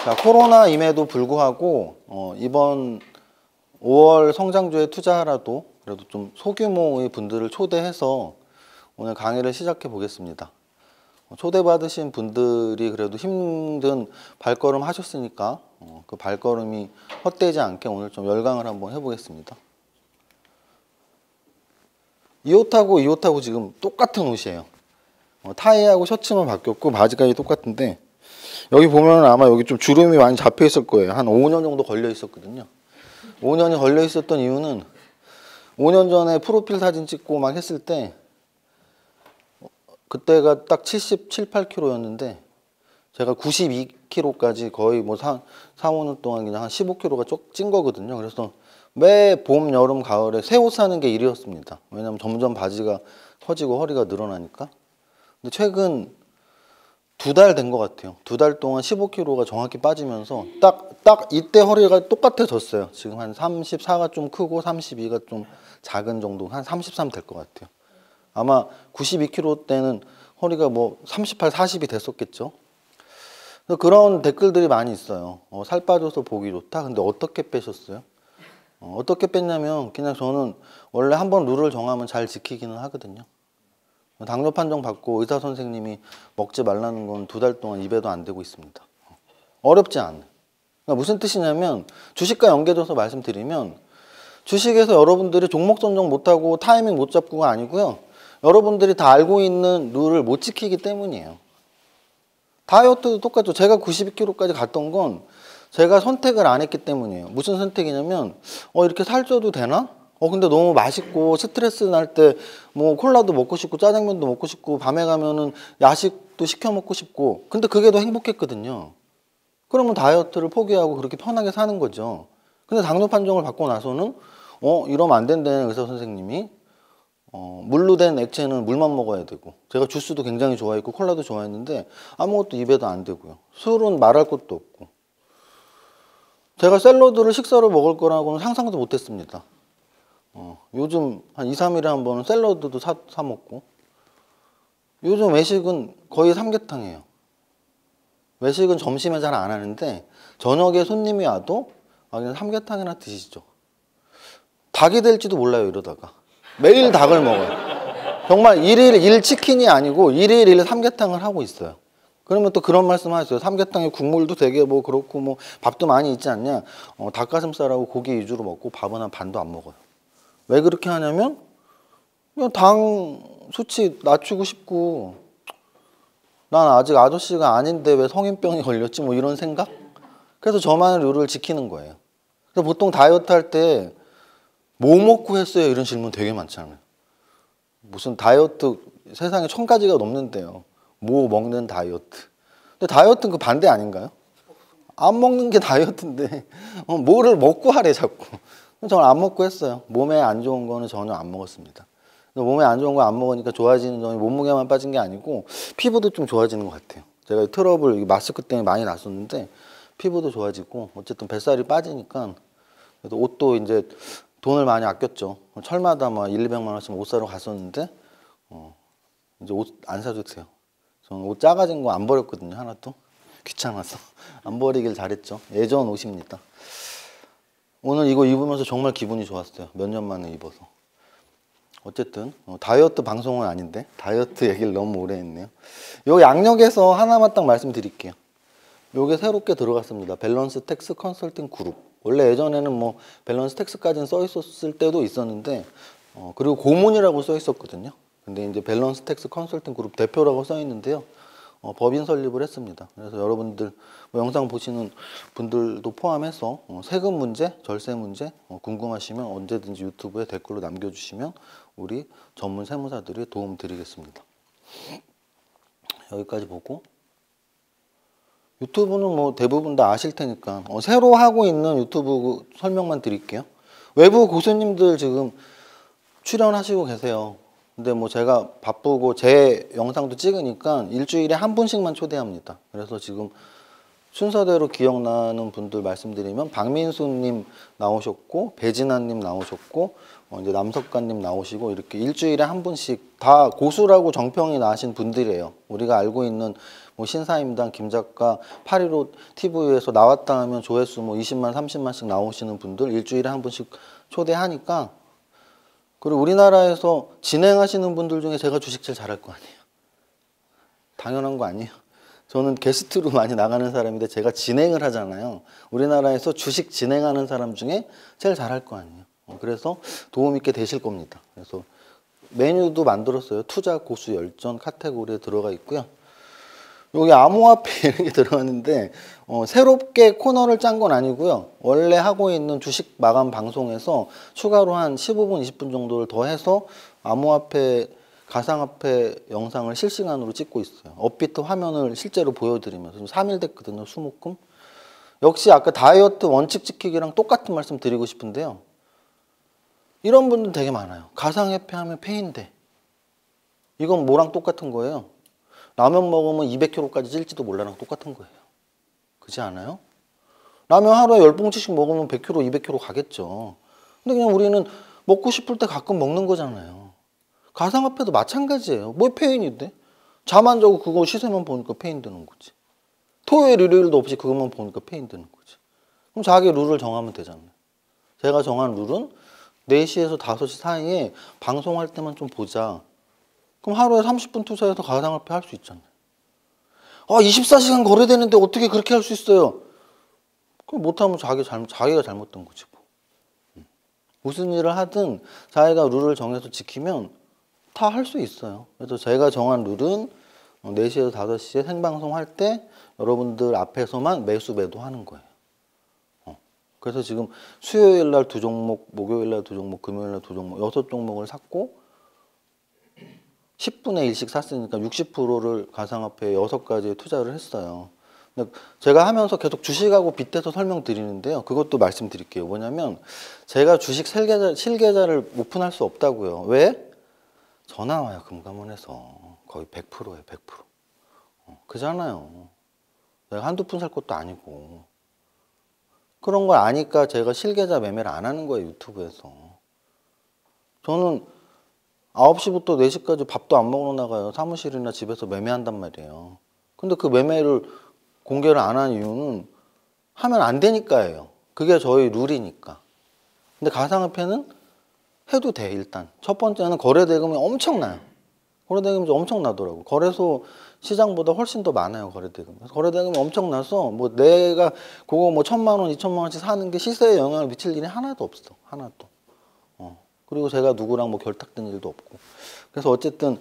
자, 코로나임에도 불구하고 이번 5월 성장주에 투자하라도 그래도 좀 소규모의 분들을 초대해서 오늘 강의를 시작해 보겠습니다. 초대받으신 분들이 그래도 힘든 발걸음 하셨으니까 그 발걸음이 헛되지 않게 오늘 좀 열강을 한번 해보겠습니다. 이 옷하고 지금 똑같은 옷이에요. 타이하고 셔츠만 바뀌었고 바지까지 똑같은데 여기 보면 아마 여기 좀 주름이 많이 잡혀 있을 거예요. 한 5년 정도 걸려 있었거든요. 5년이 걸려 있었던 이유는 5년 전에 프로필 사진 찍고 막 했을 때 그때가 딱 77, 8kg였는데 제가 92kg까지 거의 뭐 4, 5년 동안 그냥 한 15kg가 쪽 찐 거거든요. 그래서 매 봄, 여름, 가을에 새 옷 사는 게 일이었습니다. 왜냐면 점점 바지가 터지고 허리가 늘어나니까. 근데 최근 2달 된 것 같아요. 2달 동안 15kg가 정확히 빠지면서 딱 이때 허리가 똑같아졌어요. 지금 한 34가 좀 크고 32가 좀 작은 정도, 한 33 될 것 같아요. 아마 92kg 때는 허리가 뭐 38, 40이 됐었겠죠. 그런 댓글들이 많이 있어요. 살 빠져서 보기 좋다. 근데 어떻게 빼셨어요? 어떻게 뺐냐면 그냥 저는 원래 한번 룰을 정하면 잘 지키기는 하거든요. 당뇨 판정 받고 의사 선생님이 먹지 말라는 건 2달 동안 입에도 안 대고 있습니다. 어렵지 않아요. 그러니까 무슨 뜻이냐면 주식과 연계해서 말씀드리면 주식에서 여러분들이 종목 선정 못하고 타이밍 못 잡고가 아니고요. 여러분들이 다 알고 있는 룰을 못 지키기 때문이에요. 다이어트도 똑같죠. 제가 92kg까지 갔던 건 제가 선택을 안 했기 때문이에요. 무슨 선택이냐면 이렇게 살쪄도 되나? 근데 너무 맛있고 스트레스 날 때 뭐 콜라도 먹고 싶고 짜장면도 먹고 싶고 밤에 가면은 야식도 시켜 먹고 싶고 근데 그게 더 행복했거든요. 그러면 다이어트를 포기하고 그렇게 편하게 사는 거죠. 근데 당뇨 판정을 받고 나서는 이러면 안 된다는 의사 선생님이 물로 된 액체는 물만 먹어야 되고 제가 주스도 굉장히 좋아했고 콜라도 좋아했는데 아무것도 입에도 안 되고요. 술은 말할 것도 없고 제가 샐러드를 식사로 먹을 거라고는 상상도 못했습니다. 요즘 한 2, 3일에 한 번은 샐러드도 사 먹고 요즘 외식은 거의 삼계탕이에요. 외식은 점심에 잘 안 하는데 저녁에 손님이 와도 그냥 삼계탕이나 드시죠. 닭이 될지도 몰라요 이러다가. 매일 닭을 먹어요. 정말 1일 1 치킨이 아니고 1일 1 삼계탕을 하고 있어요. 그러면 또 그런 말씀 하셨어요. 삼계탕에 국물도 되게 뭐 그렇고 뭐 밥도 많이 있지 않냐. 닭가슴살하고 고기 위주로 먹고 밥은 한 반도 안 먹어요. 왜 그렇게 하냐면 그냥 당 수치 낮추고 싶고 난 아직 아저씨가 아닌데 왜 성인병이 걸렸지 뭐 이런 생각? 그래서 저만의 룰을 지키는 거예요. 그래서 보통 다이어트 할 때 뭐 먹고 했어요? 이런 질문 되게 많잖아요. 무슨 다이어트 세상에 1000가지가 넘는데요. 뭐 먹는 다이어트. 근데 다이어트는 그 반대 아닌가요? 안 먹는 게 다이어트인데 뭐를 먹고 하래 자꾸. 저는 안 먹고 했어요. 몸에 안 좋은 거는 전혀 안 먹었습니다. 몸에 안 좋은 거 안 먹으니까 좋아지는 점이 몸무게만 빠진 게 아니고 피부도 좀 좋아지는 것 같아요. 제가 트러블 마스크 때문에 많이 났었는데 피부도 좋아지고 어쨌든 뱃살이 빠지니까 그래도 옷도 이제 돈을 많이 아꼈죠. 철마다 막 1, 200만 원씩 옷 사러 갔었는데 이제 옷 안 사도 돼요. 저는 옷 작아진 거 안 버렸거든요. 하나도 귀찮아서 안 버리길 잘했죠. 예전 옷입니다. 오늘 이거 입으면서 정말 기분이 좋았어요. 몇 년 만에 입어서. 어쨌든 다이어트 방송은 아닌데 다이어트 얘기를 너무 오래 했네요. 요 양력에서 하나만 딱 말씀드릴게요. 요게 새롭게 들어갔습니다. 밸런스 텍스 컨설팅 그룹. 원래 예전에는 뭐 밸런스 텍스까지는 써 있었을 때도 있었는데 그리고 고문이라고 써 있었거든요. 근데 이제 밸런스 텍스 컨설팅 그룹 대표라고 써 있는데요. 법인 설립을 했습니다. 그래서 여러분들 뭐 영상 보시는 분들도 포함해서 세금 문제, 절세 문제 궁금하시면 언제든지 유튜브에 댓글로 남겨주시면 우리 전문 세무사들이 도움 드리겠습니다. 여기까지 보고 유튜브는 뭐 대부분 다 아실 테니까 새로 하고 있는 유튜브 설명만 드릴게요. 외부 고수님들 지금 출연하시고 계세요. 근데 뭐 제가 바쁘고 제 영상도 찍으니까 일주일에 한 분씩만 초대합니다. 그래서 지금 순서대로 기억나는 분들 말씀드리면 박민수님 나오셨고 배진아님 나오셨고 이제 남석관님 나오시고 이렇게 일주일에 한 분씩 다 고수라고 정평이 나신 분들이에요. 우리가 알고 있는 뭐 신사임당 김 작가 8.15 TV에서 나왔다 하면 조회수 뭐 20만 30만씩 나오시는 분들 일주일에 한 분씩 초대하니까, 그리고 우리나라에서 진행하시는 분들 중에 제가 주식 제일 잘할 거 아니에요. 당연한 거 아니에요. 저는 게스트로 많이 나가는 사람인데 제가 진행을 하잖아요. 우리나라에서 주식 진행하는 사람 중에 제일 잘할 거 아니에요. 그래서 도움 있게 되실 겁니다. 그래서 메뉴도 만들었어요. 투자 고수 열전 카테고리에 들어가 있고요. 여기 암호화폐 이런 게 들어갔는데 새롭게 코너를 짠 건 아니고요. 원래 하고 있는 주식 마감 방송에서 추가로 한 15분, 20분 정도를 더 해서 암호화폐, 가상화폐 영상을 실시간으로 찍고 있어요. 업비트 화면을 실제로 보여드리면서 3일 됐거든요. 수목금. 역시 아까 다이어트 원칙 지키기랑 똑같은 말씀 드리고 싶은데요. 이런 분들 되게 많아요. 가상화폐 하면 폐인데. 이건 뭐랑 똑같은 거예요? 라면 먹으면 200kg까지 찔지도 몰라랑 똑같은 거예요. 그렇지 않아요? 라면 하루에 10봉지씩 먹으면 100kg, 200kg 가겠죠. 근데 그냥 우리는 먹고 싶을 때 가끔 먹는 거잖아요. 가상화폐도 마찬가지예요. 뭐 페인인데? 잠 안 자고 그거 시세만 보니까 페인 되는 거지. 토요일, 일요일도 없이 그것만 보니까 페인 되는 거지. 그럼 자기 룰을 정하면 되잖아요. 제가 정한 룰은 4시에서 5시 사이에 방송할 때만 좀 보자. 그럼 하루에 30분 투자해서 가상화폐 할 수 있잖아요. 24시간 거래되는데 어떻게 그렇게 할 수 있어요? 그럼 못하면 자기가 잘못된 거지 뭐. 무슨 일을 하든 자기가 룰을 정해서 지키면 다 할 수 있어요. 그래서 제가 정한 룰은 4시에서 5시에 생방송 할 때 여러분들 앞에서만 매수 매도하는 거예요. 그래서 지금 수요일 날 2종목, 목요일 날 2종목, 금요일 날 2종목, 6종목을 샀고 10분의 1씩 샀으니까 60%를 가상화폐에 6가지에 투자를 했어요. 근데 제가 하면서 계속 주식하고 빗대서 설명드리는데요. 그것도 말씀드릴게요. 뭐냐면 제가 주식 실계좌를 오픈할 수 없다고요. 왜? 전화 와요. 금감원에서. 거의 100%예요. 100%. 그잖아요. 내가 한두 푼 살 것도 아니고. 그런 걸 아니까 제가 실계좌 매매를 안 하는 거예요. 유튜브에서. 저는 9시부터 4시까지 밥도 안 먹으러 나가요. 사무실이나 집에서 매매한단 말이에요. 근데 그 매매를 공개를 안 한 이유는 하면 안 되니까예요. 그게 저희 룰이니까. 근데 가상화폐는 해도 돼, 일단. 첫 번째는 거래대금이 엄청나요. 거래대금이 엄청나더라고. 거래소 시장보다 훨씬 더 많아요, 거래대금이. 거래대금이 엄청나서 뭐 내가 그거 뭐 1,000만 원, 2,000만 원씩 사는 게 시세에 영향을 미칠 일이 하나도 없어. 하나도. 그리고 제가 누구랑 뭐 결탁된 일도 없고. 그래서 어쨌든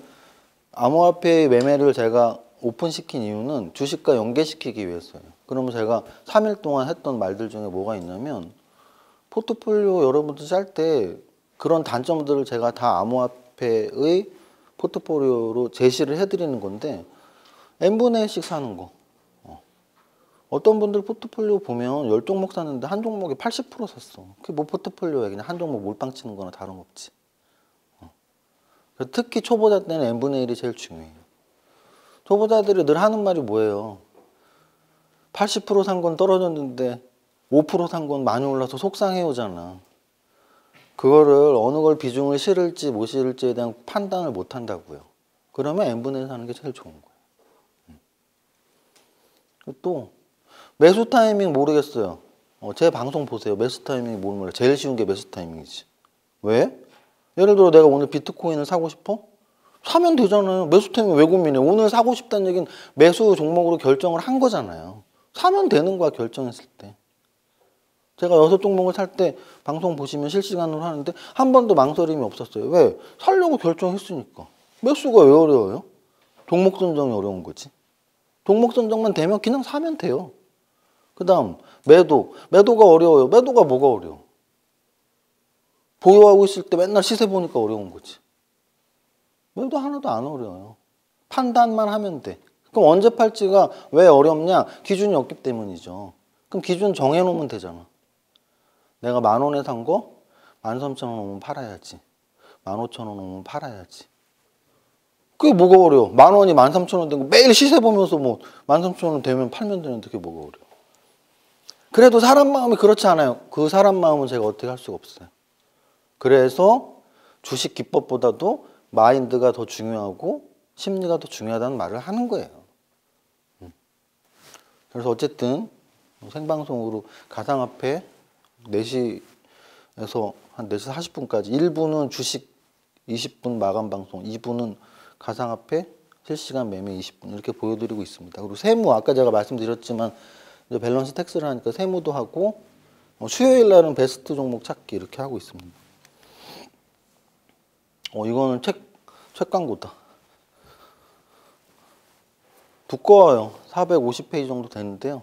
암호화폐 매매를 제가 오픈시킨 이유는 주식과 연계시키기 위해서예요. 그러면 제가 3일 동안 했던 말들 중에 뭐가 있냐면 포트폴리오 여러분들 짤 때 그런 단점들을 제가 다 암호화폐의 포트폴리오로 제시를 해드리는 건데 n분의 1씩 사는 거. 어떤 분들 포트폴리오 보면 10종목 샀는데 한 종목에 80% 샀어. 그게 뭐 포트폴리오야. 그냥 한 종목 몰빵 치는 거나 다름없지. 특히 초보자 때는 n분의 1이 제일 중요해요. 초보자들이 늘 하는 말이 뭐예요? 80% 산 건 떨어졌는데 5% 산 건 많이 올라서 속상해오잖아. 그거를 어느 걸 비중을 실을지 못 실을지에 대한 판단을 못 한다고요. 그러면 n분의 1 사는 게 제일 좋은 거예요. 또 매수 타이밍 모르겠어요. 제 방송 보세요. 매수 타이밍이 뭘 몰라요. 제일 쉬운 게 매수 타이밍이지. 왜? 예를 들어 내가 오늘 비트코인을 사고 싶어? 사면 되잖아요. 매수 타이밍 왜 고민해? 오늘 사고 싶다는 얘기는 매수 종목으로 결정을 한 거잖아요. 사면 되는 거야, 결정했을 때. 제가 6종목을 살 때 방송 보시면 실시간으로 하는데 한 번도 망설임이 없었어요. 왜? 살려고 결정했으니까. 매수가 왜 어려워요? 종목 선정이 어려운 거지. 종목 선정만 되면 그냥 사면 돼요. 그 다음 매도가 어려워요. 매도가 뭐가 어려워? 보유하고 있을 때 맨날 시세 보니까 어려운 거지. 매도 하나도 안 어려워요. 판단만 하면 돼. 그럼 언제 팔지가 왜 어렵냐? 기준이 없기 때문이죠. 그럼 기준 정해놓으면 되잖아. 내가 10,000원에 산 거 13,000원 오면 팔아야지. 15,000원 오면 팔아야지. 그게 뭐가 어려워? 10,000원이 13,000원 된 거 매일 시세 보면서 뭐 13,000원 되면 팔면 되는데 그게 뭐가 어려워? 그래도 사람 마음이 그렇지 않아요. 그 사람 마음은 제가 어떻게 할 수가 없어요. 그래서 주식 기법보다도 마인드가 더 중요하고 심리가 더 중요하다는 말을 하는 거예요. 그래서 어쨌든 생방송으로 가상화폐 4시에서 한 4시 40분까지 1부는 주식 20분 마감 방송, 2부는 가상화폐 실시간 매매 20분 이렇게 보여드리고 있습니다. 그리고 세무 아까 제가 말씀드렸지만 이제 밸런스 텍스를 하니까 세무도 하고 수요일 날은 베스트 종목 찾기 이렇게 하고 있습니다. 이거는 책 광고다. 두꺼워요. 450페이지 정도 되는데요.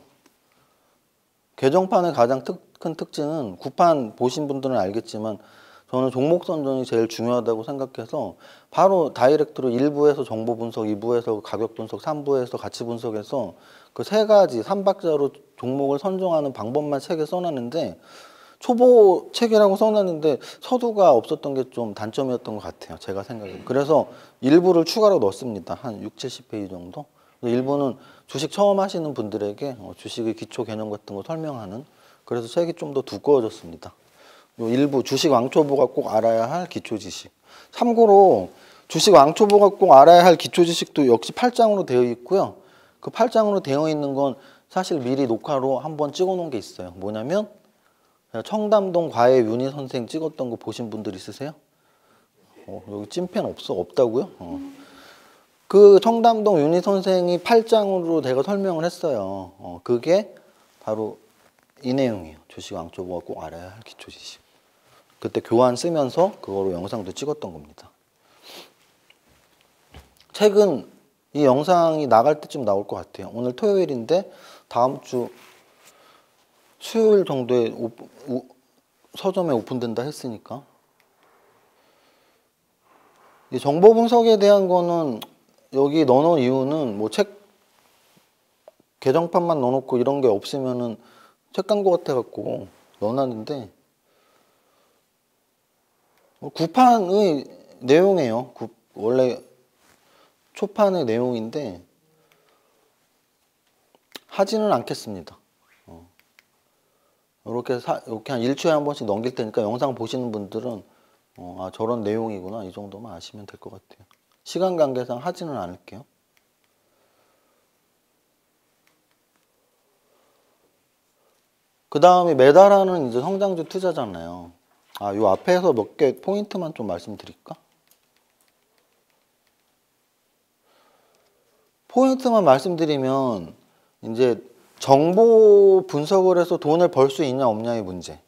개정판의 가장 큰 특징은 구판 보신 분들은 알겠지만 저는 종목 선정이 제일 중요하다고 생각해서 바로 다이렉트로 1부에서 정보 분석, 2부에서 가격 분석, 3부에서 가치 분석해서 그 세 가지 3박자로 종목을 선정하는 방법만 책에 써놨는데 초보 책이라고 써놨는데 서두가 없었던 게 좀 단점이었던 것 같아요. 제가 생각해요. 그래서 일부를 추가로 넣었습니다. 한 6, 70페이지 정도. 일부는 주식 처음 하시는 분들에게 주식의 기초 개념 같은 거 설명하는 그래서 책이 좀 더 두꺼워졌습니다. 일부 주식 왕초보가 꼭 알아야 할 기초 지식. 참고로 주식 왕초보가 꼭 알아야 할 기초 지식도 역시 8장으로 되어 있고요. 그 8장으로 되어 있는 건 사실 미리 녹화로 한번 찍어 놓은 게 있어요. 뭐냐면 청담동 과외 윤희 선생 찍었던 거 보신 분들 있으세요? 여기 찐펜 없다고요? 그 청담동 윤희 선생이 8장으로 제가 설명을 했어요. 그게 바로 이 내용이에요. 주식 왕초보가 꼭 알아야 할 기초 지식. 그때 교환 쓰면서 그거로 영상도 찍었던 겁니다. 책은 이 영상이 나갈 때쯤 나올 것 같아요. 오늘 토요일인데 다음 주 수요일 정도에 서점에 오픈된다 했으니까. 이 정보 분석에 대한 거는 여기 넣어놓은 이유는 뭐 책 개정판만 넣어놓고 이런 게 없으면은 책 광고 같아갖고 넣어놨는데 구판의 내용이에요. 원래 초판의 내용인데 하지는 않겠습니다. 이렇게 한 일주일에 한 번씩 넘길 테니까 영상 보시는 분들은 아 저런 내용이구나 이 정도만 아시면 될 것 같아요. 시간 관계상 하지는 않을게요. 그 다음에 매달하는 이제 성장주 투자잖아요. 요 앞에서 몇 개 포인트만 좀 말씀드릴까? 포인트만 말씀드리면 이제 정보 분석을 해서 돈을 벌 수 있냐 없냐의 문제.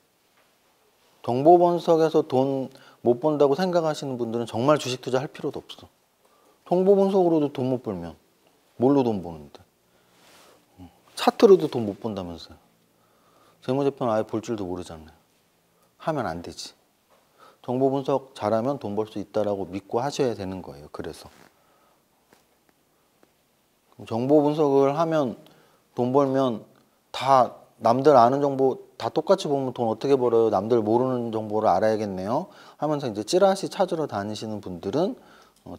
정보 분석에서 돈 못 번다고 생각하시는 분들은 정말 주식 투자 할 필요도 없어. 정보 분석으로도 돈 못 벌면 뭘로 돈 버는데? 차트로도 돈 못 번다면서요. 재무제표는 아예 볼 줄도 모르잖아요. 하면 안 되지. 정보 분석 잘하면 돈 벌 수 있다라고 믿고 하셔야 되는 거예요. 그래서 정보 분석을 하면 돈 벌면 다 남들 아는 정보 다 똑같이 보면 돈 어떻게 벌어요? 남들 모르는 정보를 알아야겠네요. 하면서 이제 찌라시 찾으러 다니시는 분들은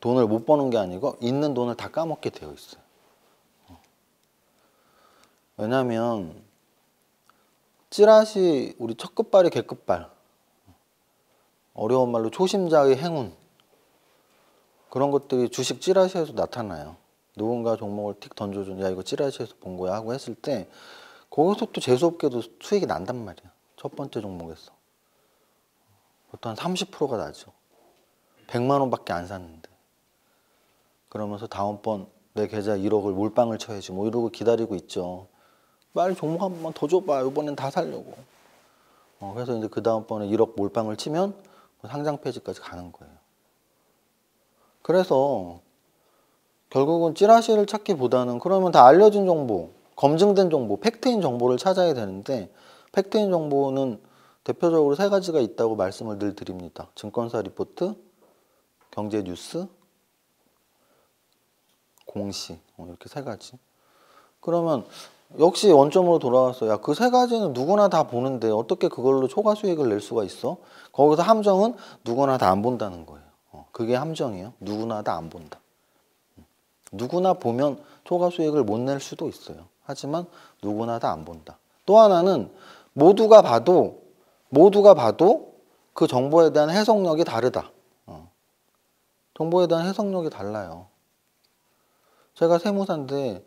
돈을 못 버는 게 아니고 있는 돈을 다 까먹게 되어 있어요. 왜냐하면 찌라시 우리 첫 끝발이 개끝발 어려운 말로 초심자의 행운 그런 것들이 주식 찌라시에서 나타나요. 누군가 종목을 틱 던져준 야 이거 찌라시에서 본 거야 하고 했을 때 거기서 또 재수없게도 수익이 난단 말이야. 첫 번째 종목에서 보통 한 30%가 나죠. 100만 원밖에 안 샀는데 그러면서 다음번 내 계좌 1억을 몰빵을 쳐야지 뭐 이러고 기다리고 있죠. 빨리 종목 한 번만 더 줘봐. 이번엔 다 살려고. 그래서 이제 그 다음번에 1억 몰빵을 치면 상장 폐지까지 가는 거예요. 그래서 결국은 찌라시를 찾기보다는 그러면 다 알려진 정보, 검증된 정보, 팩트인 정보를 찾아야 되는데 팩트인 정보는 대표적으로 세 가지가 있다고 말씀을 늘 드립니다. 증권사 리포트, 경제 뉴스, 공시 이렇게 세 가지. 그러면 역시 원점으로 돌아와서 야, 그 세 가지는 누구나 다 보는데 어떻게 그걸로 초과 수익을 낼 수가 있어? 거기서 함정은 누구나 다 안 본다는 거예요. 그게 함정이에요. 누구나 다 안 본다. 누구나 보면 초과 수익을 못 낼 수도 있어요. 하지만 누구나 다 안 본다. 또 하나는 모두가 봐도 그 정보에 대한 해석력이 다르다. 정보에 대한 해석력이 달라요. 제가 세무사인데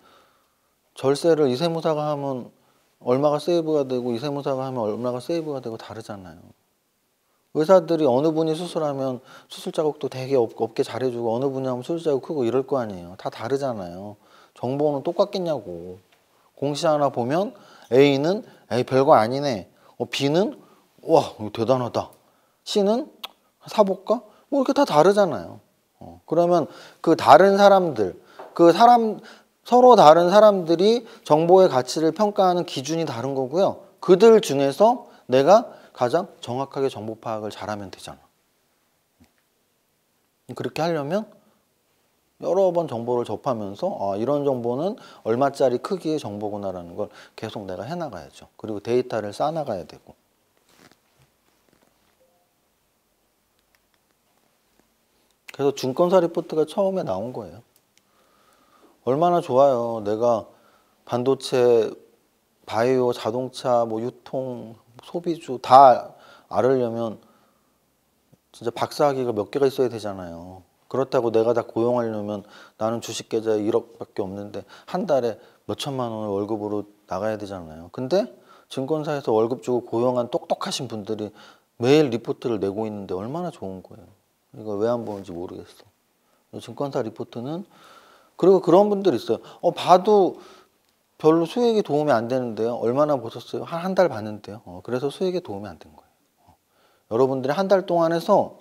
절세를 이 세무사가 하면 얼마가 세이브가 되고 이 세무사가 하면 얼마가 세이브가 되고 다르잖아요. 의사들이 어느 분이 수술하면 수술 자국도 되게 없게 잘해주고 어느 분이 하면 수술 자국 크고 이럴 거 아니에요. 다 다르잖아요. 정보는 똑같겠냐고. 공시 하나 보면 A는 에이 별거 아니네. B는 와 이거 대단하다. C는 사볼까? 뭐 이렇게 다 다르잖아요. 그러면 그 다른 사람들, 서로 다른 사람들이 정보의 가치를 평가하는 기준이 다른 거고요. 그들 중에서 내가 가장 정확하게 정보 파악을 잘하면 되잖아. 그렇게 하려면 여러 번 정보를 접하면서 이런 정보는 얼마짜리 크기의 정보구나라는 걸 계속 내가 해나가야죠. 그리고 데이터를 쌓아나가야 되고. 그래서 증권사 리포트가 처음에 나온 거예요. 얼마나 좋아요. 내가 반도체, 바이오, 자동차, 뭐 유통, 소비주 다 알으려면 진짜 박사학위가 몇 개가 있어야 되잖아요. 그렇다고 내가 다 고용하려면 나는 주식 계좌에 1억밖에 없는데 한 달에 몇 천만 원을 월급으로 나가야 되잖아요. 근데 증권사에서 월급 주고 고용한 똑똑하신 분들이 매일 리포트를 내고 있는데 얼마나 좋은 거예요. 이거 왜 안 보는지 모르겠어. 증권사 리포트는 그리고 그런 분들이 있어요. 봐도 별로 수익에 도움이 안 되는데요. 얼마나 보셨어요? 한 달 봤는데요. 그래서 수익에 도움이 안 된 거예요. 여러분들이 한 달 동안 해서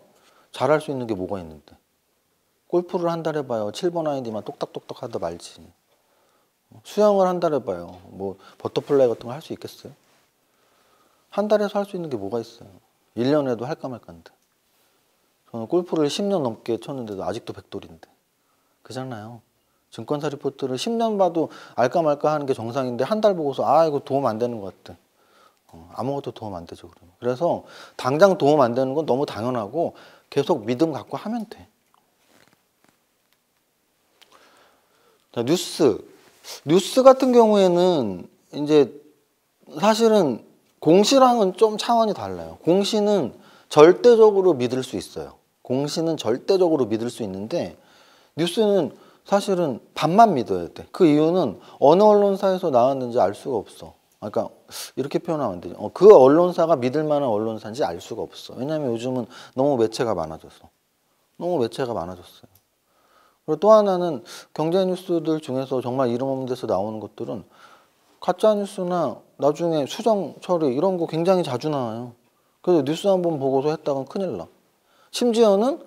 잘할 수 있는 게 뭐가 있는데. 골프를 한 달 해봐요. 7번 아이디만 똑딱똑딱 하다 말지. 수영을 한 달 해봐요. 뭐 버터플라이 같은 거 할 수 있겠어요? 한 달에서 할 수 있는 게 뭐가 있어요? 1년에도 할까 말까인데. 저는 골프를 10년 넘게 쳤는데도 아직도 백돌인데. 그잖아요. 증권사 리포트를 10년 봐도 알까 말까 하는 게 정상인데 한 달 보고서 이거 도움 안 되는 것 같아. 아무것도 도움 안 되죠. 그러면. 그래서 당장 도움 안 되는 건 너무 당연하고 계속 믿음 갖고 하면 돼. 자, 뉴스 같은 경우에는 이제 사실은 공시랑은 좀 차원이 달라요. 공시는 절대적으로 믿을 수 있어요. 공시는 절대적으로 믿을 수 있는데 뉴스는 사실은 반만 믿어야 돼. 그 이유는 어느 언론사에서 나왔는지 알 수가 없어. 그러니까 이렇게 표현하면 안 되죠. 그 언론사가 믿을 만한 언론사인지 알 수가 없어. 왜냐하면 요즘은 너무 매체가 많아졌어. 너무 매체가 많아졌어요. 그리고 또 하나는 경제 뉴스들 중에서 정말 이름 없는 데서 나오는 것들은 가짜 뉴스나 나중에 수정 처리 이런 거 굉장히 자주 나와요. 그래서 뉴스 한번 보고서 했다간 큰일 나. 심지어는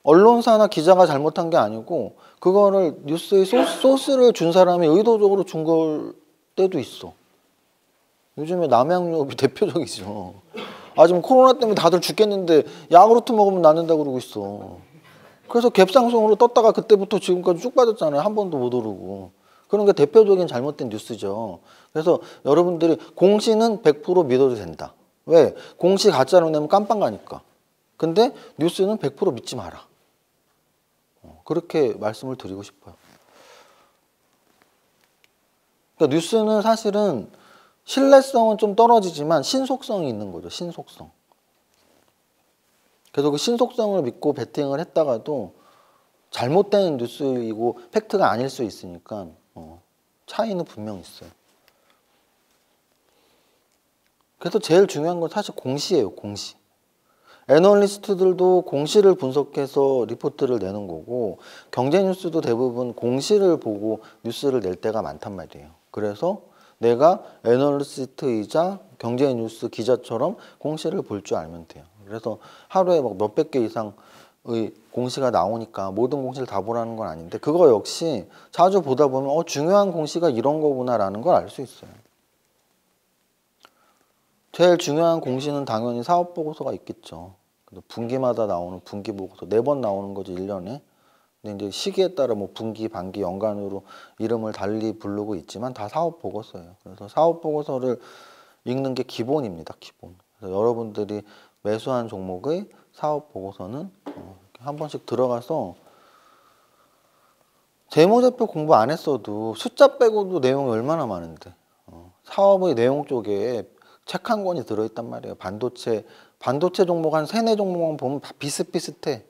언론사나 기자가 잘못한 게 아니고 그거를 뉴스의 소스를 준 사람이 의도적으로 준 걸 때도 있어. 요즘에 남양유업이 대표적이죠. 지금 코로나 때문에 다들 죽겠는데 야구르트 먹으면 낫는다고 그러고 있어. 그래서 갭상승으로 떴다가 그때부터 지금까지 쭉 빠졌잖아요. 한 번도 못 오르고. 그런 게 대표적인 잘못된 뉴스죠. 그래서 여러분들이 공시는 100% 믿어도 된다. 왜? 공시 가짜로 내면 깜빵 가니까. 근데 뉴스는 100% 믿지 마라. 그렇게 말씀을 드리고 싶어요. 그러니까 뉴스는 사실은 신뢰성은 좀 떨어지지만 신속성이 있는 거죠. 신속성. 그래서 그 신속성을 믿고 베팅을 했다가도 잘못된 뉴스이고 팩트가 아닐 수 있으니까 차이는 분명히 있어요. 그래서 제일 중요한 건 사실 공시예요. 공시. 애널리스트들도 공시를 분석해서 리포트를 내는 거고 경제 뉴스도 대부분 공시를 보고 뉴스를 낼 때가 많단 말이에요. 그래서 내가 애널리스트이자 경제 뉴스 기자처럼 공시를 볼 줄 알면 돼요. 그래서 하루에 막 몇백 개 이상의 공시가 나오니까 모든 공시를 다 보라는 건 아닌데 그거 역시 자주 보다 보면 중요한 공시가 이런 거구나라는 걸 알 수 있어요. 제일 중요한 공시는 당연히 사업보고서가 있겠죠. 분기마다 나오는 분기보고서 4번 나오는 거죠, 1년에. 근데 이제 시기에 따라 뭐 분기, 반기, 연간으로 이름을 달리 부르고 있지만 다 사업보고서예요. 그래서 사업보고서를 읽는 게 기본입니다, 기본. 그래서 여러분들이 매수한 종목의 사업보고서는 한 번씩 들어가서 재무제표 공부 안 했어도 숫자 빼고도 내용이 얼마나 많은데 사업의 내용 쪽에 책 한 권이 들어있단 말이에요. 반도체 종목 한 3, 4종목만 보면 다 비슷비슷해.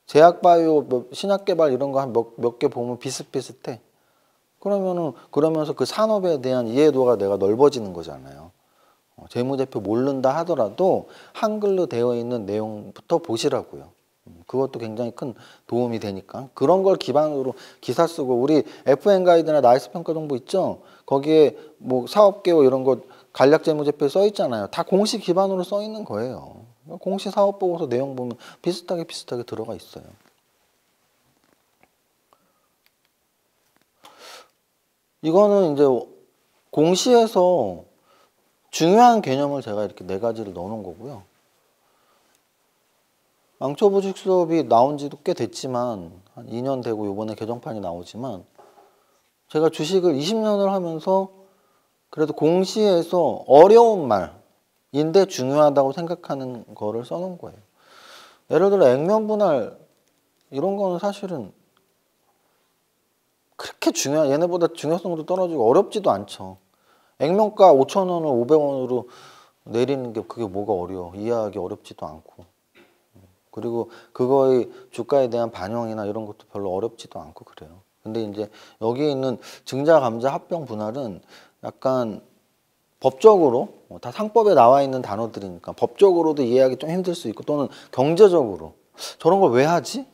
제약바이오, 신약개발 이런 거 한 몇 개 보면 비슷비슷해. 그러면서 그 산업에 대한 이해도가 내가 넓어지는 거잖아요. 재무제표 모른다 하더라도 한글로 되어 있는 내용부터 보시라고요. 그것도 굉장히 큰 도움이 되니까 그런 걸 기반으로 기사 쓰고 우리 FN 가이드나 나이스 평가 정보 있죠? 거기에 뭐 사업계획 이런 거 간략 재무제표에 써 있잖아요. 다 공시 기반으로 써 있는 거예요. 공시 사업 보고서 내용 보면 비슷하게 들어가 있어요. 이거는 이제 공시에서 중요한 개념을 제가 이렇게 4가지를 넣어놓은 거고요. 앙초보직 수업이 나온 지도 꽤 됐지만 한 2년 되고 이번에 개정판이 나오지만 제가 주식을 20년을 하면서 그래도 공시에서 어려운 말인데 중요하다고 생각하는 거를 써놓은 거예요. 예를 들어 액면분할 이런 거는 사실은 그렇게 얘네보다 중요성도 떨어지고 어렵지도 않죠. 액면가 5,000원을 500원으로 내리는 게 그게 뭐가 어려워. 이해하기 어렵지도 않고. 그리고 그거의 주가에 대한 반영이나 이런 것도 별로 어렵지도 않고 그래요. 근데 이제 여기에 있는 증자, 감자, 합병, 분할은 약간 법적으로 다 상법에 나와 있는 단어들이니까 법적으로도 이해하기 좀 힘들 수 있고 또는 경제적으로 저런 걸 왜 하지?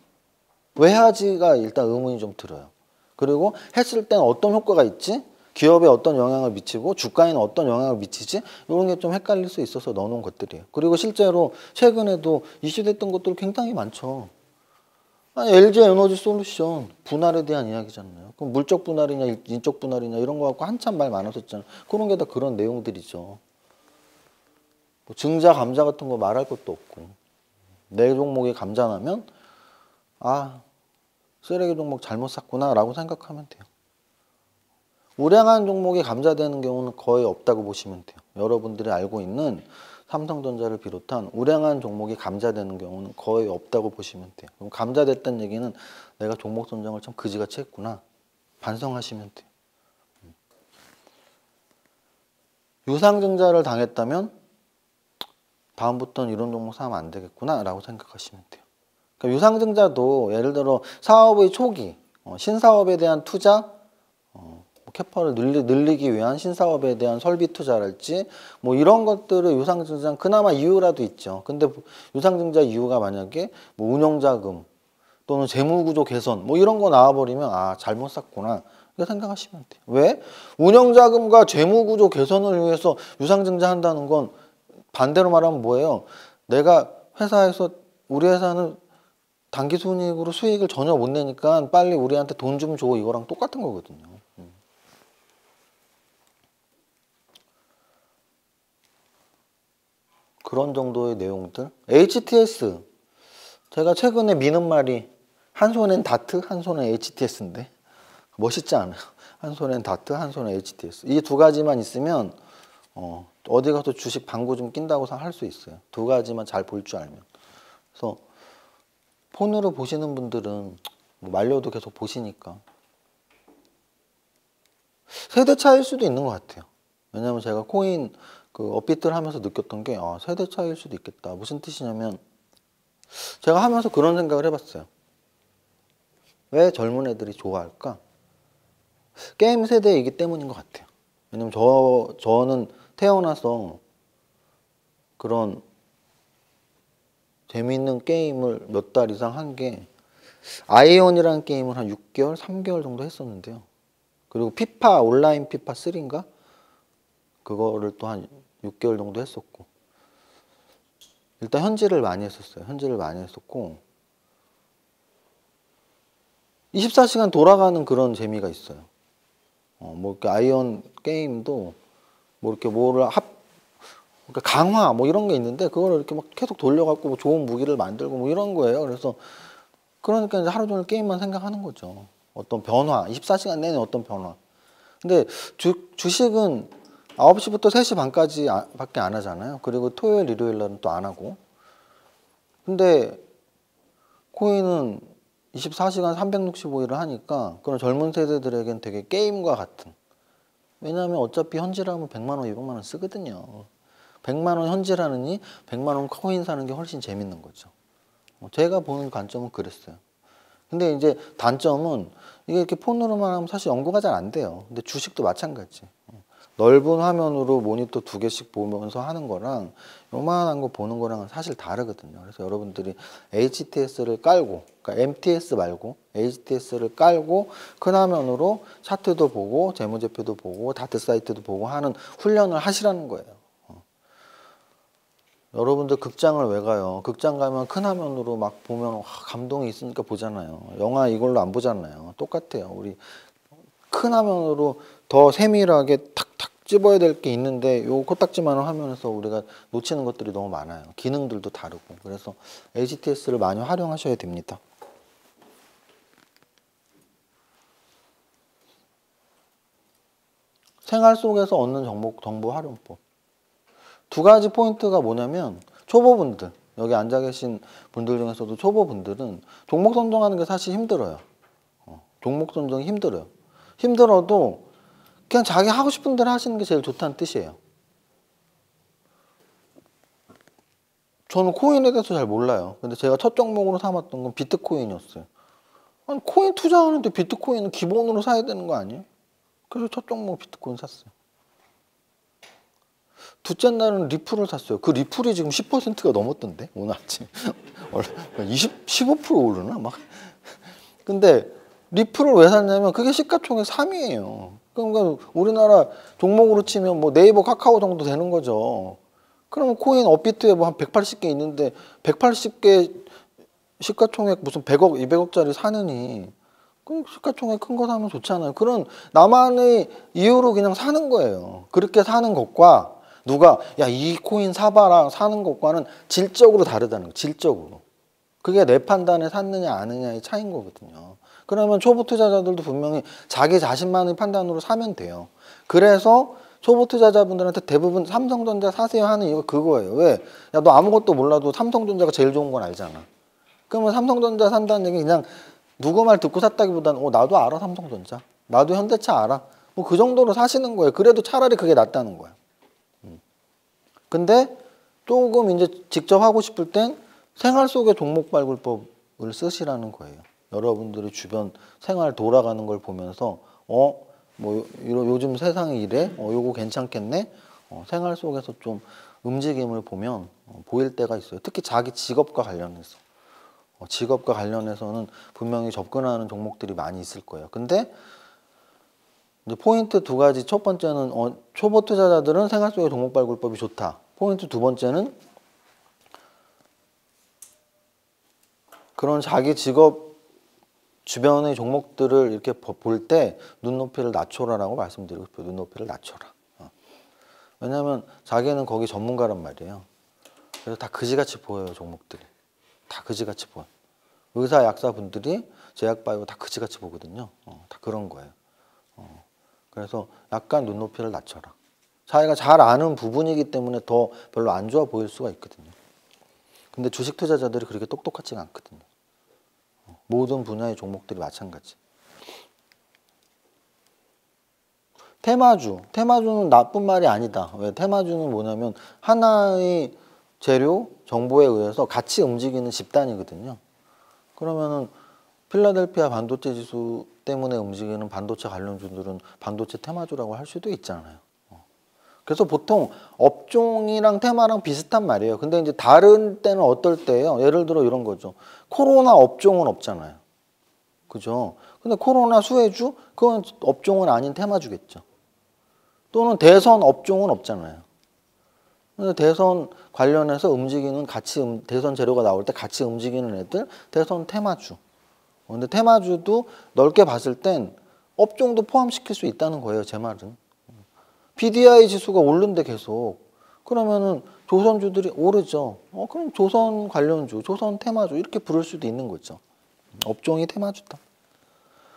왜 하지가 일단 의문이 좀 들어요. 그리고 했을 때는 어떤 효과가 있지? 기업에 어떤 영향을 미치고 주가에는 어떤 영향을 미치지? 이런 게 좀 헷갈릴 수 있어서 넣어놓은 것들이에요. 그리고 실제로 최근에도 이슈됐던 것들 굉장히 많죠. 아니, LG 에너지 솔루션 분할에 대한 이야기잖아요. 그럼 물적 분할이냐 인적 분할이냐 이런 거 갖고 한참 말 많았었잖아요. 그런 게 다 그런 내용들이죠. 뭐 증자 감자 같은 거 말할 것도 없고 내 종목이 감자 나면 아 쓰레기 종목 잘못 샀구나 라고 생각하면 돼요. 우량한 종목이 감자되는 경우는 거의 없다고 보시면 돼요. 여러분들이 알고 있는 삼성전자를 비롯한 우량한 종목이 감자되는 경우는 거의 없다고 보시면 돼요. 그럼 감자됐다는 얘기는 내가 종목 선정을 참 그지같이 했구나. 반성하시면 돼요. 유상증자를 당했다면 다음부터는 이런 종목 사면 안 되겠구나 라고 생각하시면 돼요. 그러니까 유상증자도 예를 들어 사업의 초기, 신사업에 대한 투자, 캐파를 늘리기 위한 신사업에 대한 설비 투자랄지 뭐 이런 것들을 유상증자 그나마 이유라도 있죠. 근데 유상증자 이유가 만약에 뭐 운영자금 또는 재무구조 개선 뭐 이런 거 나와버리면 아 잘못 샀구나 이렇게 생각하시면 돼요. 왜? 운영자금과 재무구조 개선을 위해서 유상증자 한다는 건 반대로 말하면 뭐예요? 내가 회사에서 우리 회사는 당기순이익으로 수익을 전혀 못 내니까 빨리 우리한테 돈 좀 줘 이거랑 똑같은 거거든요. 그런 정도의 내용들. HTS. 제가 최근에 미는 말이 한 손엔 다트, 한 손엔 HTS인데 멋있지 않아요? 한 손엔 다트, 한 손엔 HTS. 이 두 가지만 있으면 어디 가서 주식 방구 좀 낀다고 할 수 있어요. 두 가지만 잘 볼 줄 알면. 그래서 폰으로 보시는 분들은 뭐 말려도 계속 보시니까 세대 차이일 수도 있는 것 같아요. 왜냐하면 제가 코인 그 업비트를 하면서 느꼈던 게 세대 차이일 수도 있겠다. 무슨 뜻이냐면 제가 하면서 그런 생각을 해봤어요. 왜 젊은 애들이 좋아할까? 게임 세대이기 때문인 것 같아요. 왜냐면 저는 태어나서 그런 재미있는 게임을 몇 달 이상 한 게 아이언이라는 게임을 한 6개월, 3개월 정도 했었는데요. 그리고 피파, 온라인 피파 3인가? 그거를 또 한 6개월 정도 했었고 일단 현질을 많이 했었어요. 현질을 많이 했었고 24시간 돌아가는 그런 재미가 있어요. 뭐 이렇게 아이언 게임도 뭐 이렇게 뭐를 그러니까 강화 뭐 이런 게 있는데 그거를 이렇게 막 계속 돌려갖고 뭐 좋은 무기를 만들고 뭐 이런 거예요. 그래서 그러니까 이제 하루 종일 게임만 생각하는 거죠. 어떤 변화, 24시간 내내 어떤 변화. 근데 주식은 9시부터 3시 반까지 밖에 안 하잖아요. 그리고 토요일, 일요일 날은 또 안 하고. 근데 코인은 24시간 365일을 하니까 그런 젊은 세대들에겐 되게 게임과 같은. 왜냐하면 어차피 현질하면 100만 원, 200만 원 쓰거든요. 100만 원 현질하느니 100만 원 코인 사는 게 훨씬 재밌는 거죠. 제가 보는 관점은 그랬어요. 근데 이제 단점은 이게 이렇게 폰으로만 하면 사실 연구가 잘 안 돼요. 근데 주식도 마찬가지. 넓은 화면으로 모니터 2개씩 보면서 하는 거랑 요만한 거 보는 거랑은 사실 다르거든요. 그래서 여러분들이 HTS를 깔고, 그러니까 MTS 말고 HTS를 깔고 큰 화면으로 차트도 보고 재무제표도 보고 다트 사이트도 보고 하는 훈련을 하시라는 거예요. 여러분들 극장을 왜 가요? 극장 가면 큰 화면으로 막 보면 감동이 있으니까 보잖아요. 영화 이걸로 안 보잖아요. 똑같아요. 우리 큰 화면으로 더 세밀하게 탁탁 집어야 될 게 있는데 요 코딱지만한 화면에서 우리가 놓치는 것들이 너무 많아요. 기능들도 다르고. 그래서 HTS를 많이 활용하셔야 됩니다. 생활 속에서 얻는 정보 활용법. 두 가지 포인트가 뭐냐면 초보분들, 여기 앉아 계신 분들 중에서도 초보분들은 종목 선정하는 게 사실 힘들어요. 종목 선정이 힘들어요. 힘들어도 그냥 자기 하고 싶은 대로 하시는 게 제일 좋다는 뜻이에요. 저는 코인에 대해서 잘 몰라요. 근데 제가 첫 종목으로 삼았던 건 비트코인이었어요. 아니, 코인 투자하는데 비트코인은 기본으로 사야 되는 거 아니에요? 그래서 첫 종목 비트코인 샀어요. 둘째 날은 리플을 샀어요. 그 리플이 지금 10%가 넘었던데 오늘 아침 15% 오르나 막. 근데 리플을 왜 샀냐면 그게 시가총액 3위예요. 그러니까 우리나라 종목으로 치면 뭐 네이버, 카카오 정도 되는 거죠. 그러면 코인 업비트에 뭐 한 180개 있는데 180개 시가총액 무슨 100억, 200억짜리 사느니 그 시가총액 큰 거 사면 좋잖아요. 그런 나만의 이유로 그냥 사는 거예요. 그렇게 사는 것과 누가 야 이 코인 사봐라 사는 것과는 질적으로 다르다는 거. 질적으로. 그게 내 판단에 샀느냐 아느냐의 차이인 거거든요. 그러면 초보 투자자들도 분명히 자기 자신만의 판단으로 사면 돼요. 그래서 초보 투자자분들한테 대부분 삼성전자 사세요 하는 이유가 그거예요. 왜? 야 너 아무것도 몰라도 삼성전자가 제일 좋은 건 알잖아. 그러면 삼성전자 산다는 얘기 그냥 누구 말 듣고 샀다기보다는 나도 알아 삼성전자. 나도 현대차 알아. 뭐 그 정도로 사시는 거예요. 그래도 차라리 그게 낫다는 거야. 근데 조금 이제 직접 하고 싶을 땐 생활 속의 종목 발굴법을 쓰시라는 거예요. 여러분들이 주변 생활 돌아가는 걸 보면서 뭐 요즘 세상이 이래? 요거 괜찮겠네? 생활 속에서 좀 움직임을 보면 보일 때가 있어요. 특히 자기 직업과 관련해서. 직업과 관련해서는 분명히 접근하는 종목들이 많이 있을 거예요. 근데 이제 포인트 두 가지. 첫 번째는 초보 투자자들은 생활 속의 종목 발굴법이 좋다. 포인트 두 번째는 그런 자기 직업 주변의 종목들을 이렇게 볼 때 눈높이를 낮춰라라고 말씀드리고 싶어요. 눈높이를 낮춰라. 왜냐하면 자기는 거기 전문가란 말이에요. 그래서 다 그지같이 보여요. 종목들이. 다 그지같이 보여. 의사, 약사분들이 제약바이오 다 그지같이 보거든요. 다 그런 거예요. 그래서 약간 눈높이를 낮춰라. 자기가 잘 아는 부분이기 때문에 더 별로 안 좋아 보일 수가 있거든요. 근데 주식 투자자들이 그렇게 똑똑하지가 않거든요. 모든 분야의 종목들이 마찬가지. 테마주는 나쁜 말이 아니다. 왜? 테마주는 뭐냐면 하나의 재료, 정보에 의해서 같이 움직이는 집단이거든요. 그러면은 필라델피아 반도체 지수 때문에 움직이는 반도체 관련주들은 반도체 테마주라고 할 수도 있잖아요. 그래서 보통 업종이랑 테마랑 비슷한 말이에요. 근데 이제 다른 때는 어떨 때예요? 예를 들어 이런 거죠. 코로나 업종은 없잖아요. 그죠? 근데 코로나 수혜주? 그건 업종은 아닌 테마주겠죠. 또는 대선 업종은 없잖아요. 근데 대선 관련해서 움직이는 대선 재료가 나올 때 같이 움직이는 애들 대선 테마주. 근데 테마주도 넓게 봤을 땐 업종도 포함시킬 수 있다는 거예요. 제 말은. BDI 지수가 오른데 계속. 그러면은 조선주들이 오르죠. 그럼 조선 관련주, 조선 테마주 이렇게 부를 수도 있는 거죠. 업종이 테마주다.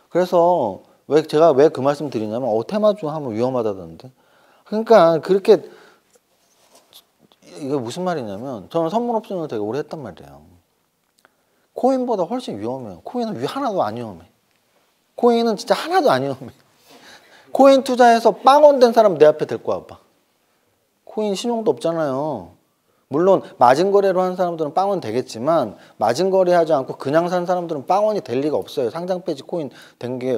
그래서 제가 왜 그 말씀 드리냐면 테마주 하면 위험하다던데. 그러니까 그렇게 이게 무슨 말이냐면 저는 선물 옵션을 되게 오래 했단 말이에요. 코인보다 훨씬 위험해요. 코인은 하나도 안 위험해. 코인은 진짜 하나도 안 위험해. 코인 투자해서 빵원 된 사람 내 앞에 데리고 와봐. 코인 신용도 없잖아요. 물론 마진 거래로 하는 사람들은 빵원 되겠지만 마진 거래하지 않고 그냥 산 사람들은 빵원이 될 리가 없어요. 상장 폐지 코인 된 게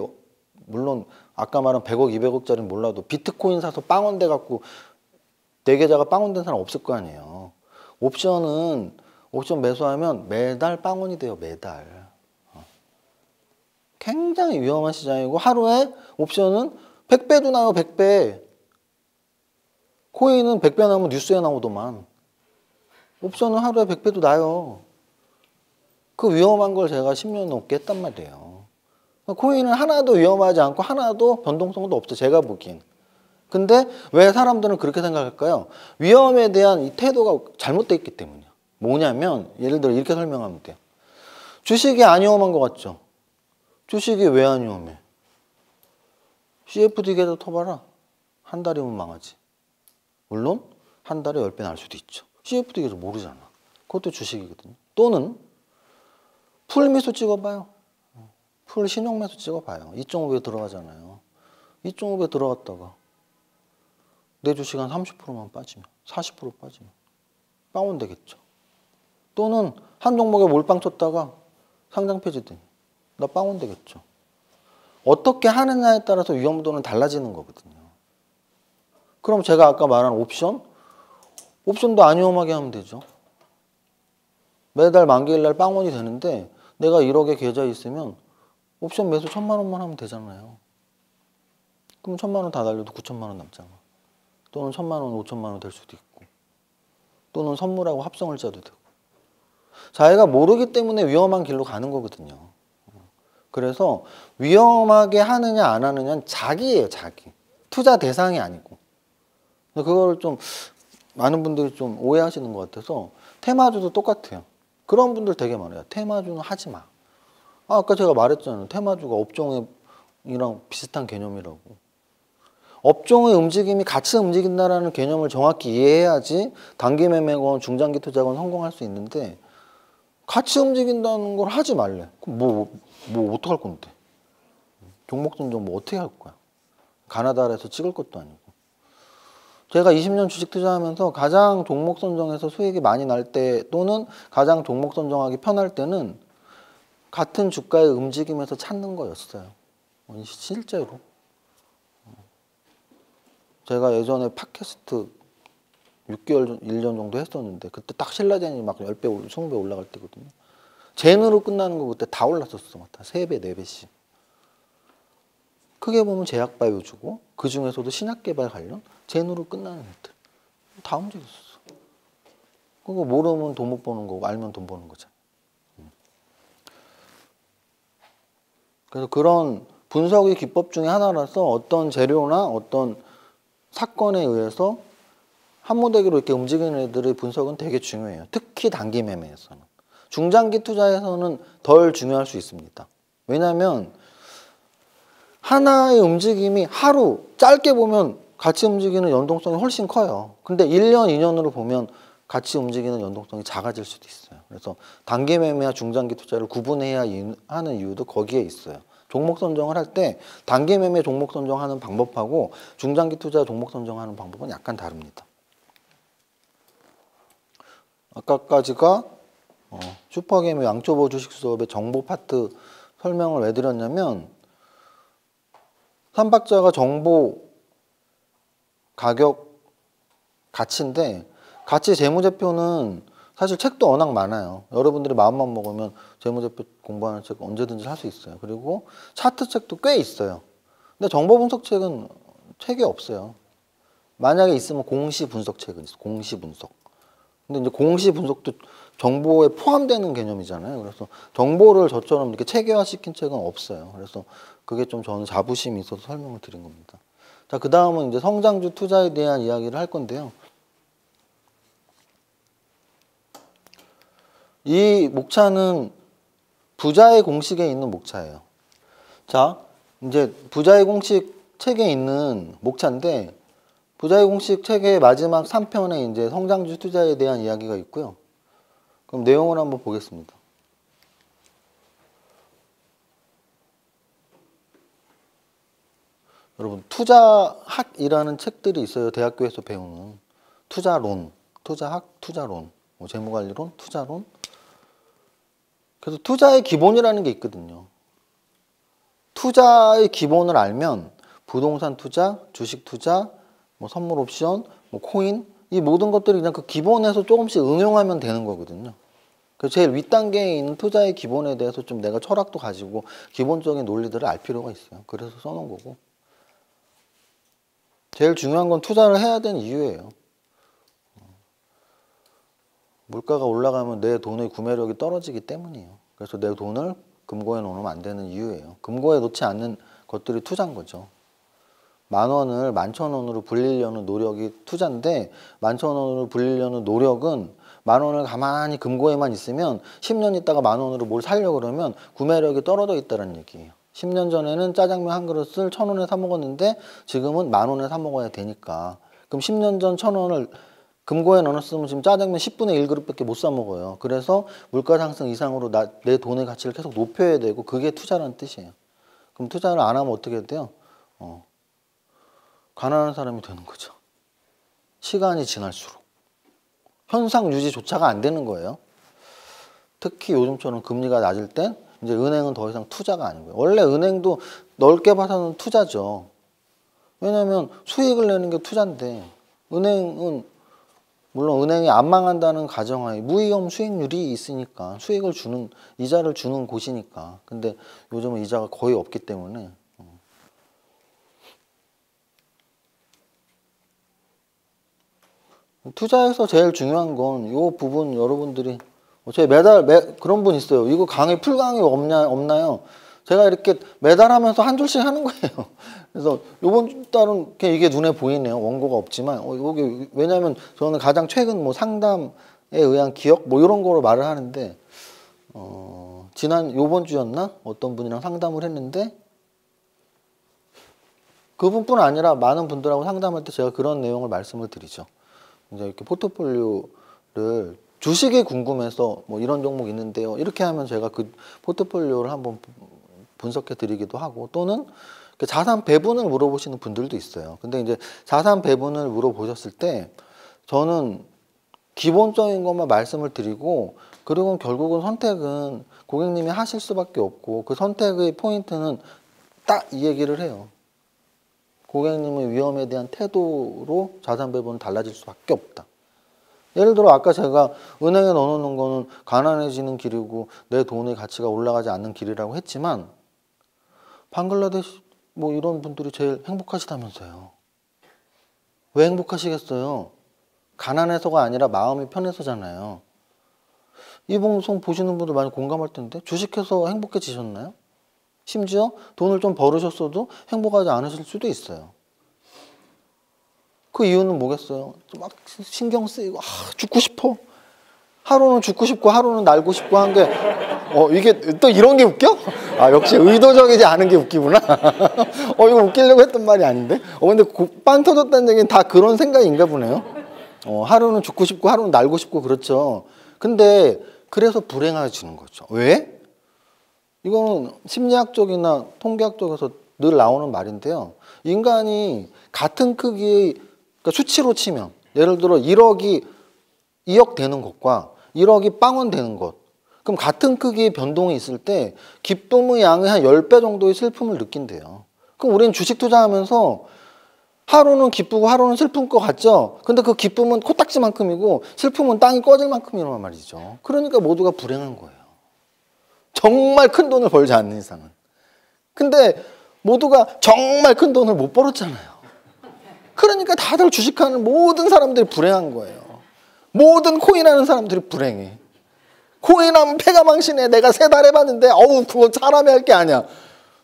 물론 아까 말한 100억, 200억짜리는 몰라도 비트코인 사서 빵원 돼 갖고 내 계좌가 빵원 된 사람 없을 거 아니에요. 옵션 매수하면 매달 빵원이 돼요. 매달. 굉장히 위험한 시장이고 하루에 옵션은 100배도 나요. 100배. 코인은 100배 나오면 뉴스에 나오더만. 옵션은 하루에 100배도 나요. 그 위험한 걸 제가 10년 넘게 했단 말이에요. 코인은 하나도 위험하지 않고 하나도 변동성도 없죠. 제가 보기엔. 근데 왜 사람들은 그렇게 생각할까요? 위험에 대한 이 태도가 잘못되어 있기 때문이에요. 뭐냐면 예를 들어 이렇게 설명하면 돼요. 주식이 안 위험한 것 같죠? 주식이 왜 안 위험해? CFD 계좌 터봐라. 한 달이면 망하지. 물론 한 달에 10배 날 수도 있죠. CFD 계좌 모르잖아. 그것도 주식이거든요. 또는 풀미수 찍어봐요. 풀 신용매수 찍어봐요. 2.5배 들어가잖아요. 2.5배 들어갔다가 내 주식 한 30%만 빠지면 40% 빠지면 빵원 되겠죠. 또는 한 종목에 몰빵 쳤다가 상장 폐지되니 나 빵원 되겠죠. 어떻게 하느냐에 따라서 위험도는 달라지는 거거든요. 그럼 제가 아까 말한 옵션도 안 위험하게 하면 되죠. 매달 만기일 날 빵원이 되는데 내가 1억의 계좌에 있으면 옵션 매수 1,000만 원만 하면 되잖아요. 그럼 1,000만 원 다 달려도 9천만 원 남잖아. 또는 1,000만 원, 5천만 원 될 수도 있고. 또는 선물하고 합성을 짜도 되고. 자기가 모르기 때문에 위험한 길로 가는 거거든요. 그래서 위험하게 하느냐 안 하느냐는 자기예요, 자기. 투자 대상이 아니고. 그걸 좀 많은 분들이 좀 오해하시는 것 같아서 테마주도 똑같아요. 그런 분들 되게 많아요. 테마주는 하지 마. 아까 제가 말했잖아요. 테마주가 업종이랑 비슷한 개념이라고. 업종의 움직임이 같이 움직인다는 개념을 정확히 이해해야지 단기 매매건 중장기 투자건 성공할 수 있는데 같이 움직인다는 걸 하지 말래. 그럼 뭐 어떡할 건데? 종목 선정 뭐 어떻게 할 거야? 가나다라에서 찍을 것도 아니고. 제가 20년 주식 투자하면서 가장 종목 선정에서 수익이 많이 날 때 또는 가장 종목 선정하기 편할 때는 같은 주가의 움직임에서 찾는 거였어요. 실제로. 제가 예전에 팟캐스트 6개월, 1년 정도 했었는데 그때 딱 신라젠이 막 10배, 20배 올라갈 때거든요. 젠으로 끝나는 거 그때 다 올랐었어. 막 다 3배, 4배씩. 크게 보면 제약바이오주고 그 중에서도 신약개발 관련 젠으로 끝나는 애들. 다 움직였었어. 그거 모르면 돈 못 버는 거고 알면 돈 버는 거잖아. 그래서 그런 분석의 기법 중에 하나라서 어떤 재료나 어떤 사건에 의해서 한모대기로 이렇게 움직이는 애들의 분석은 되게 중요해요. 특히 단기 매매에서는. 중장기 투자에서는 덜 중요할 수 있습니다. 왜냐하면 하나의 움직임이 하루 짧게 보면 같이 움직이는 연동성이 훨씬 커요. 근데 1년, 2년으로 보면 같이 움직이는 연동성이 작아질 수도 있어요. 그래서 단기 매매와 중장기 투자를 구분해야 하는 이유도 거기에 있어요. 종목 선정을 할 때 단기 매매 종목 선정하는 방법하고 중장기 투자 종목 선정하는 방법은 약간 다릅니다. 아까까지가 슈퍼게임 양초보 주식 수업의 정보 파트 설명을 왜 드렸냐면 삼박자가 정보, 가격, 가치인데 가치 재무제표는 사실 책도 워낙 많아요. 여러분들이 마음만 먹으면 재무제표 공부하는 책 언제든지 할 수 있어요. 그리고 차트 책도 꽤 있어요. 근데 정보 분석 책은 책이 없어요. 만약에 있으면 공시 분석 책은 있어요. 공시 분석. 근데 이제 공시 분석도 정보에 포함되는 개념이잖아요. 그래서 정보를 저처럼 이렇게 체계화시킨 책은 없어요. 그래서 그게 좀 저는 자부심이 있어서 설명을 드린 겁니다. 자, 그 다음은 이제 성장주 투자에 대한 이야기를 할 건데요. 이 목차는 부자의 공식에 있는 목차예요. 자, 이제 부자의 공식 책에 있는 목차인데 부자의 공식 책의 마지막 3편에 이제 성장주 투자에 대한 이야기가 있고요. 그럼 내용을 한번 보겠습니다. 여러분, 투자학이라는 책들이 있어요. 대학교에서 배우는 투자론. 투자학, 투자론, 뭐 재무관리론, 투자론. 그래서 투자의 기본이라는 게 있거든요. 투자의 기본을 알면 부동산 투자, 주식 투자, 뭐 선물 옵션, 뭐 코인 이 모든 것들이 그냥 그 기본에서 조금씩 응용하면 되는 거거든요. 그 제일 윗단계에 있는 투자의 기본에 대해서 좀 내가 철학도 가지고 기본적인 논리들을 알 필요가 있어요. 그래서 써놓은 거고. 제일 중요한 건 투자를 해야 되는 이유예요. 물가가 올라가면 내 돈의 구매력이 떨어지기 때문이에요. 그래서 내 돈을 금고에 넣으면 안 되는 이유예요. 금고에 넣지 않는 것들이 투자인 거죠. 10,000원을 11,000원으로 불리려는 노력이 투자인데 11,000원으로 불리려는 노력은 10,000원을 가만히 금고에만 있으면 10년 있다가 10,000원으로 뭘 사려고 그러면 구매력이 떨어져 있다는 얘기예요. 10년 전에는 짜장면 한 그릇을 1,000원에 사 먹었는데 지금은 10,000원에 사 먹어야 되니까. 그럼 10년 전 1,000원을 금고에 넣어놨으면 지금 짜장면 10분의 1그릇밖에 못 사 먹어요. 그래서 물가 상승 이상으로 내 돈의 가치를 계속 높여야 되고 그게 투자라는 뜻이에요. 그럼 투자를 안 하면 어떻게 돼요? 가난한 사람이 되는 거죠. 시간이 지날수록. 현상 유지조차가 안 되는 거예요. 특히 요즘처럼 금리가 낮을 땐 이제 은행은 더 이상 투자가 아닌 거예요. 원래 은행도 넓게 봐서는 투자죠. 왜냐하면 수익을 내는 게 투자인데 은행은 물론 은행이 안 망한다는 가정하에 무위험 수익률이 있으니까 수익을 주는 이자를 주는 곳이니까. 근데 요즘은 이자가 거의 없기 때문에 투자에서 제일 중요한 건 이 부분 여러분들이 제 그런 분 있어요. 이거 강의 풀강의 없나요? 제가 이렇게 매달 하면서 한 줄씩 하는 거예요. 그래서 요번 달은 이게 눈에 보이네요. 원고가 없지만 여기 왜냐하면 저는 가장 최근 뭐 상담에 의한 기억 뭐 이런 거로 말을 하는데 요번 주였나 어떤 분이랑 상담을 했는데 그분뿐 아니라 많은 분들하고 상담할 때 제가 그런 내용을 말씀을 드리죠. 이제 이렇게 포트폴리오를 주식이 궁금해서 뭐 이런 종목 있는데요. 이렇게 하면 제가 그 포트폴리오를 한번 분석해 드리기도 하고 또는 자산 배분을 물어보시는 분들도 있어요. 근데 이제 자산 배분을 물어보셨을 때 저는 기본적인 것만 말씀을 드리고 그리고 결국은 선택은 고객님이 하실 수밖에 없고 그 선택의 포인트는 딱 이 얘기를 해요. 고객님의 위험에 대한 태도로 자산 배분은 달라질 수밖에 없다. 예를 들어 아까 제가 은행에 넣어놓는 거는 가난해지는 길이고 내 돈의 가치가 올라가지 않는 길이라고 했지만 방글라데시 뭐 이런 분들이 제일 행복하시다면서요. 왜 행복하시겠어요? 가난해서가 아니라 마음이 편해서잖아요. 이 방송 보시는 분들 많이 공감할 텐데 주식해서 행복해지셨나요? 심지어 돈을 좀 벌으셨어도 행복하지 않으실 수도 있어요. 그 이유는 뭐겠어요? 막 신경 쓰이고 죽고 싶어. 하루는 죽고 싶고 하루는 날고 싶고 한 게 이게 또 이런 게 웃겨? 역시 의도적이지 않은 게 웃기구나. 이거 웃기려고 했던 말이 아닌데. 근데 빵 터졌다는 얘기는 다 그런 생각인가 보네요. 하루는 죽고 싶고 하루는 날고 싶고 그렇죠. 근데 그래서 불행해지는 거죠. 왜? 이거는 심리학적이나 통계학적에서 늘 나오는 말인데요. 인간이 같은 크기의 그러니까 수치로 치면 예를 들어 1억이 2억 되는 것과 1억이 빵원 되는 것 그럼 같은 크기의 변동이 있을 때 기쁨의 양의 한 10배 정도의 슬픔을 느낀대요. 그럼 우리는 주식 투자하면서 하루는 기쁘고 하루는 슬픈 것 같죠? 근데 그 기쁨은 코딱지만큼이고 슬픔은 땅이 꺼질 만큼이란 말이죠. 그러니까 모두가 불행한 거예요. 정말 큰 돈을 벌지 않는 이상은. 근데 모두가 정말 큰 돈을 못 벌었잖아요. 그러니까 다들 주식하는 모든 사람들이 불행한 거예요. 모든 코인하는 사람들이 불행해. 코인하면 패가망신해. 내가 3달 해봤는데 그거 사람이 할 게 아니야.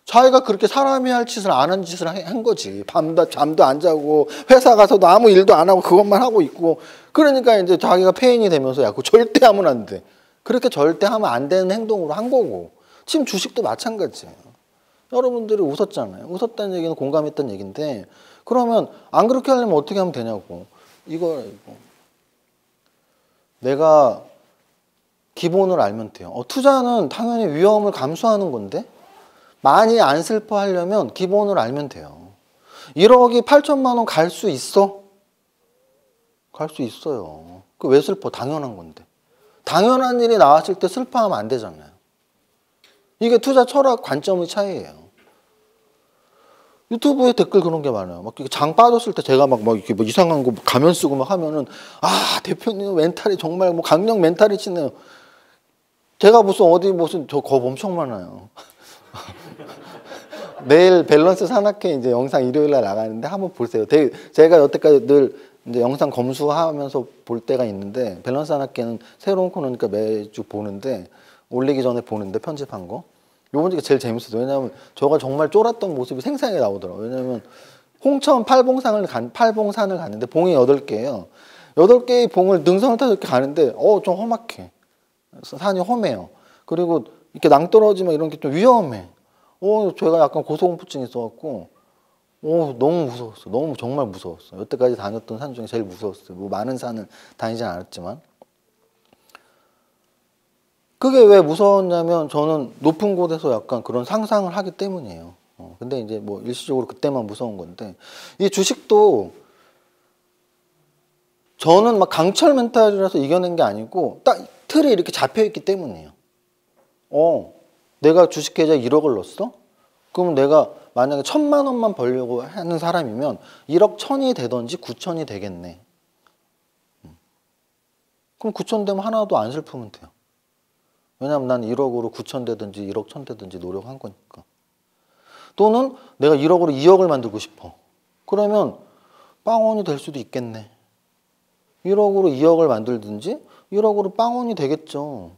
자기가 그렇게 사람이 할 짓을 안 한 짓을 한 거지. 잠도 안 자고 회사 가서도 아무 일도 안 하고 그것만 하고 있고 그러니까 이제 자기가 폐인이 되면서 그거 절대 하면 안 돼. 그렇게 절대 하면 안 되는 행동으로 한 거고 지금 주식도 마찬가지예요. 여러분들이 웃었잖아요. 웃었다는 얘기는 공감했다는 얘기인데 그러면 안 그렇게 하려면 어떻게 하면 되냐고. 이거 내가 기본을 알면 돼요. 투자는 당연히 위험을 감수하는 건데 많이 안 슬퍼하려면 기본을 알면 돼요. 1억이 8천만 원 갈 수 있어? 갈 수 있어요. 그 왜 슬퍼? 당연한 건데. 당연한 일이 나왔을 때 슬퍼하면 안 되잖아요. 이게 투자 철학 관점의 차이예요. 유튜브에 댓글 그런 게 많아요. 막 장 빠졌을 때 제가 막 이렇게 뭐 이상한 거 가면 쓰고 막 하면은 아 대표님 멘탈이 정말 뭐 강력 멘탈이 치네요. 제가 무슨 저 겁 엄청 많아요. 내일 밸런스 산악회 이제 영상 일요일 날 나가는데 한번 보세요. 제가 여태까지 늘 이제 영상 검수하면서 볼 때가 있는데 밸런스 산악회는 새로운 코너니까 매주 보는데 올리기 전에 보는데 편집한 거. 요번 주가 제일 재밌었어요. 왜냐하면 저가 정말 쫄았던 모습이 생생하게 나오더라고요. 왜냐하면 홍천 팔봉산을 갔는데 봉이 8개예요. 8개의 봉을 능선을 타서 이렇게 가는데 좀 험악해. 산이 험해요. 그리고 이렇게 낭떠러지면 이런 게 좀 위험해. 제가 약간 고소공포증이 있어갖고 너무 무서웠어. 너무 정말 무서웠어. 여태까지 다녔던 산 중에 제일 무서웠어요. 뭐 많은 산을 다니진 않았지만. 그게 왜 무서웠냐면 저는 높은 곳에서 약간 그런 상상을 하기 때문이에요. 근데 이제 뭐 일시적으로 그때만 무서운 건데 이 주식도 저는 막 강철 멘탈이라서 이겨낸 게 아니고 딱 틀이 이렇게 잡혀 있기 때문이에요. 내가 주식 계좌에 1억을 넣었어? 그럼 내가 만약에 1,000만 원만 벌려고 하는 사람이면 1억 1,000이 되든지 9,000이 되겠네. 그럼 9,000 되면 하나도 안 슬프면 돼요. 왜냐면 난 1억으로 9,000 되든지 1억 1,000 되든지 노력한 거니까. 또는 내가 1억으로 2억을 만들고 싶어. 그러면 빵원이 될 수도 있겠네. 1억으로 2억을 만들든지 1억으로 빵원이 되겠죠.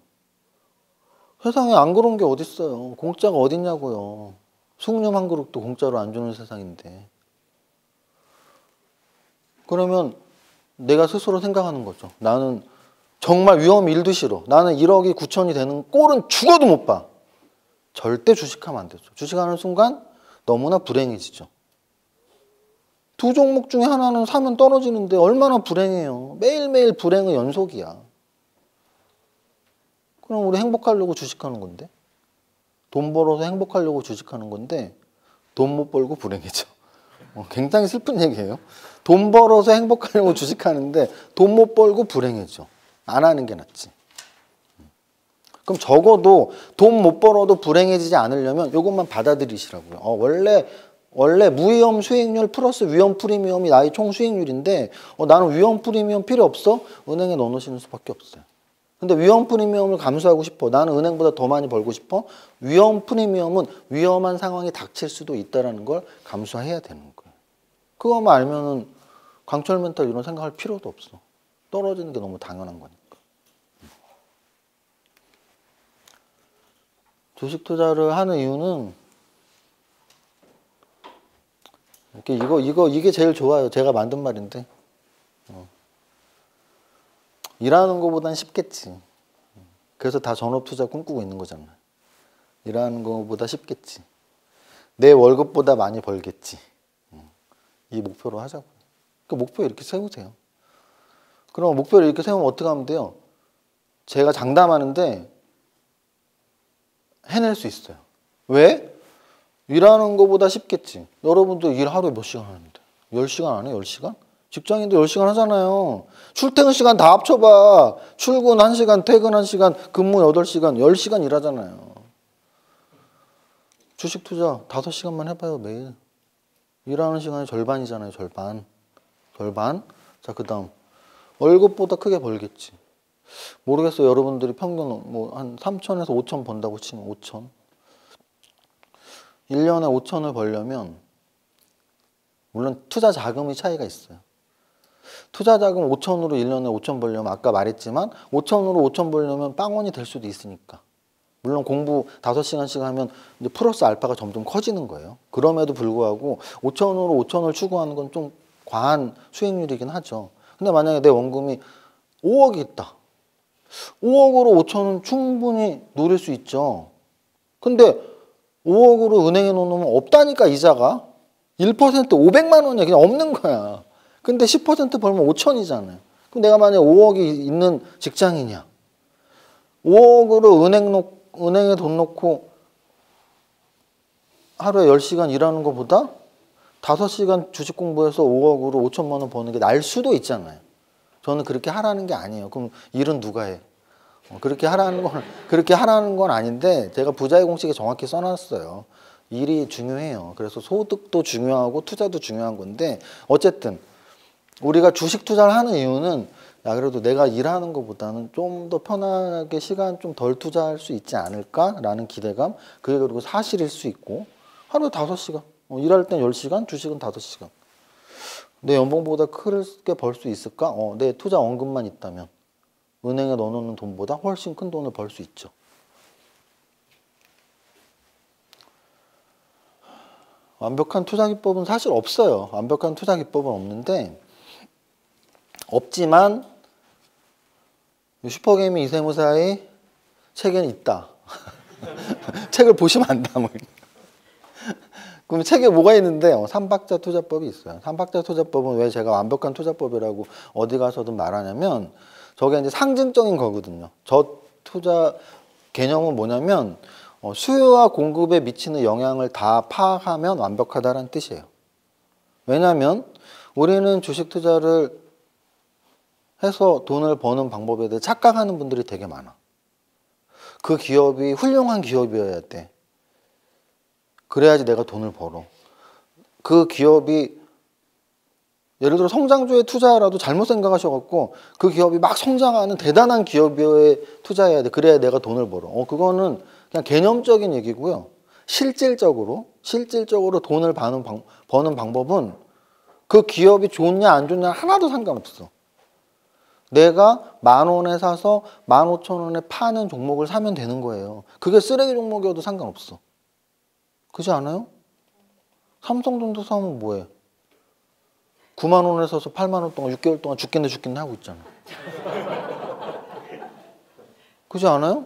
세상에 안 그런 게 어딨어요. 공짜가 어딨냐고요. 숭늉 한 그릇도 공짜로 안 주는 세상인데. 그러면 내가 스스로 생각하는 거죠. 나는 정말 위험 일도 싫어. 나는 1억이 9천이 되는 꼴은 죽어도 못 봐. 절대 주식하면 안 되죠. 주식하는 순간 너무나 불행해지죠. 두 종목 중에 하나는 사면 떨어지는데 얼마나 불행해요. 매일매일 불행의 연속이야. 그럼 우리 행복하려고 주식하는 건데. 돈 벌어서 행복하려고 주식하는 건데 돈 못 벌고 불행해져. 굉장히 슬픈 얘기예요. 돈 벌어서 행복하려고 주식하는데 돈 못 벌고 불행해져. 안 하는 게 낫지. 그럼 적어도 돈 못 벌어도 불행해지지 않으려면 이것만 받아들이시라고요. 원래 무위험 수익률 플러스 위험 프리미엄이 나의 총 수익률인데 나는 위험 프리미엄 필요 없어? 은행에 넣어놓으시는 수밖에 없어요. 근데 위험 프리미엄을 감수하고 싶어. 나는 은행보다 더 많이 벌고 싶어. 위험 프리미엄은 위험한 상황이 닥칠 수도 있다는 걸 감수해야 되는 거예요. 그거만 알면은 강철 멘탈 이런 생각할 필요도 없어. 떨어지는 게 너무 당연한 거니까. 주식 투자를 하는 이유는 이게 제일 좋아요. 제가 만든 말인데. 일하는 것보단 쉽겠지. 그래서 다 전업 투자 꿈꾸고 있는 거잖아. 일하는 것보다 쉽겠지. 내 월급보다 많이 벌겠지. 이 목표로 하자고. 그 목표 이렇게 세우세요. 그럼 목표를 이렇게 세우면 어떻게 하면 돼요? 제가 장담하는데 해낼 수 있어요. 왜? 일하는 것보다 쉽겠지. 여러분도 일 하루에 몇 시간 하는데? 10시간 안 해요? 10시간? 직장인도 10시간 하잖아요. 출퇴근 시간 다 합쳐봐. 출근 1시간, 퇴근 1시간, 근무 8시간, 10시간 일하잖아요. 주식 투자 5시간만 해봐요, 매일. 일하는 시간이 절반이잖아요, 절반. 자, 그 다음. 월급보다 크게 벌겠지. 모르겠어요. 여러분들이 평균 뭐 한 3천에서 5천 번다고 치면 5천. 1년에 5천을 벌려면 물론 투자 자금의 차이가 있어요. 투자 자금 5천으로 1년에 5천 벌려면 아까 말했지만 5천으로 5천 벌려면 빵원이 될 수도 있으니까. 물론 공부 5시간씩 하면 이제 플러스 알파가 점점 커지는 거예요. 그럼에도 불구하고 5천으로 5천을 추구하는 건 좀 과한 수익률이긴 하죠. 근데 만약에 내 원금이 5억이 있다. 5억으로 5천은 충분히 누릴 수 있죠. 근데 5억으로 은행에 넣으면 없다니까 이자가. 1% 500만 원이야. 그냥 없는 거야. 근데 10% 벌면 5천이잖아요. 그럼 내가 만약에 5억이 있는 직장이냐. 5억으로 은행에 돈 넣고 하루에 10시간 일하는 것보다 5시간 주식 공부해서 5억으로 5천만 원 버는 게 나을 수도 있잖아요. 저는 그렇게 하라는 게 아니에요. 그럼 일은 누가 해? 그렇게 하라는 건 아닌데 제가 부자의 공식에 정확히 써놨어요. 일이 중요해요. 그래서 소득도 중요하고 투자도 중요한 건데 어쨌든 우리가 주식 투자를 하는 이유는 야 그래도 내가 일하는 것보다는 좀 더 편하게 시간 좀 덜 투자할 수 있지 않을까라는 기대감. 그게 그리고 사실일 수 있고 하루에 5시간 일할 땐 10시간 주식은 5시간 내 연봉보다 크게 벌 수 있을까? 내 투자 원금만 있다면 은행에 넣어놓는 돈보다 훨씬 큰 돈을 벌 수 있죠. 완벽한 투자 기법은 사실 없어요. 완벽한 투자 기법은 없는데 없지만 슈퍼개미 이세무사의 책에는 있다. 책을 보시면 안다. 뭐. 그럼 책에 뭐가 있는데 삼박자 투자법이 있어요. 삼박자 투자법은 왜 제가 완벽한 투자법이라고 어디 가서든 말하냐면 저게 이제 상징적인 거거든요. 저 투자 개념은 뭐냐면 수요와 공급에 미치는 영향을 다 파악하면 완벽하다는 뜻이에요. 왜냐하면 우리는 주식 투자를 해서 돈을 버는 방법에 대해 착각하는 분들이 되게 많아. 그 기업이 훌륭한 기업이어야 돼. 그래야지 내가 돈을 벌어. 그 기업이 예를 들어 성장주에 투자라도 잘못 생각하셔갖고 그 기업이 막 성장하는 대단한 기업에 투자해야 돼. 그래야 내가 돈을 벌어. 그거는 그냥 개념적인 얘기고요. 실질적으로 돈을 버는 방법은 그 기업이 좋냐 안 좋냐 하나도 상관없어. 내가 10,000원에 사서 15,000원에 파는 종목을 사면 되는 거예요. 그게 쓰레기 종목이어도 상관없어. 그렇지 않아요? 삼성전자 사면 뭐해? 90,000원에 사서 80,000원 동안 6개월 동안 죽겠네 하고 있잖아. 그렇지 않아요?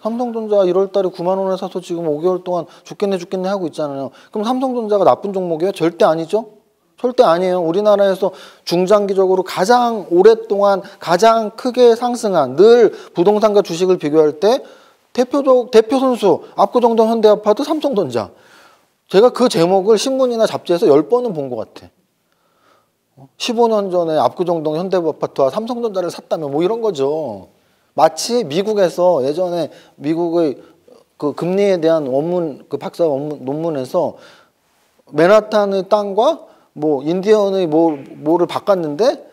삼성전자 1월 달에 90,000원에 사서 지금 5개월 동안 죽겠네 하고 있잖아요. 그럼 삼성전자가 나쁜 종목이에요? 절대 아니죠? 절대 아니에요. 우리나라에서 중장기적으로 가장 오랫동안 가장 크게 상승한 늘 부동산과 주식을 비교할 때 대표 선수 압구정동 현대아파트 삼성전자. 제가 그 제목을 신문이나 잡지에서 10번은 본 것 같아. 15년 전에 압구정동 현대아파트와 삼성전자를 샀다면 뭐 이런 거죠. 마치 미국에서 예전에 미국의 그 금리에 대한 원문 그 박사 논문에서 맨하탄의 땅과 뭐 인디언의 뭐를 바꿨는데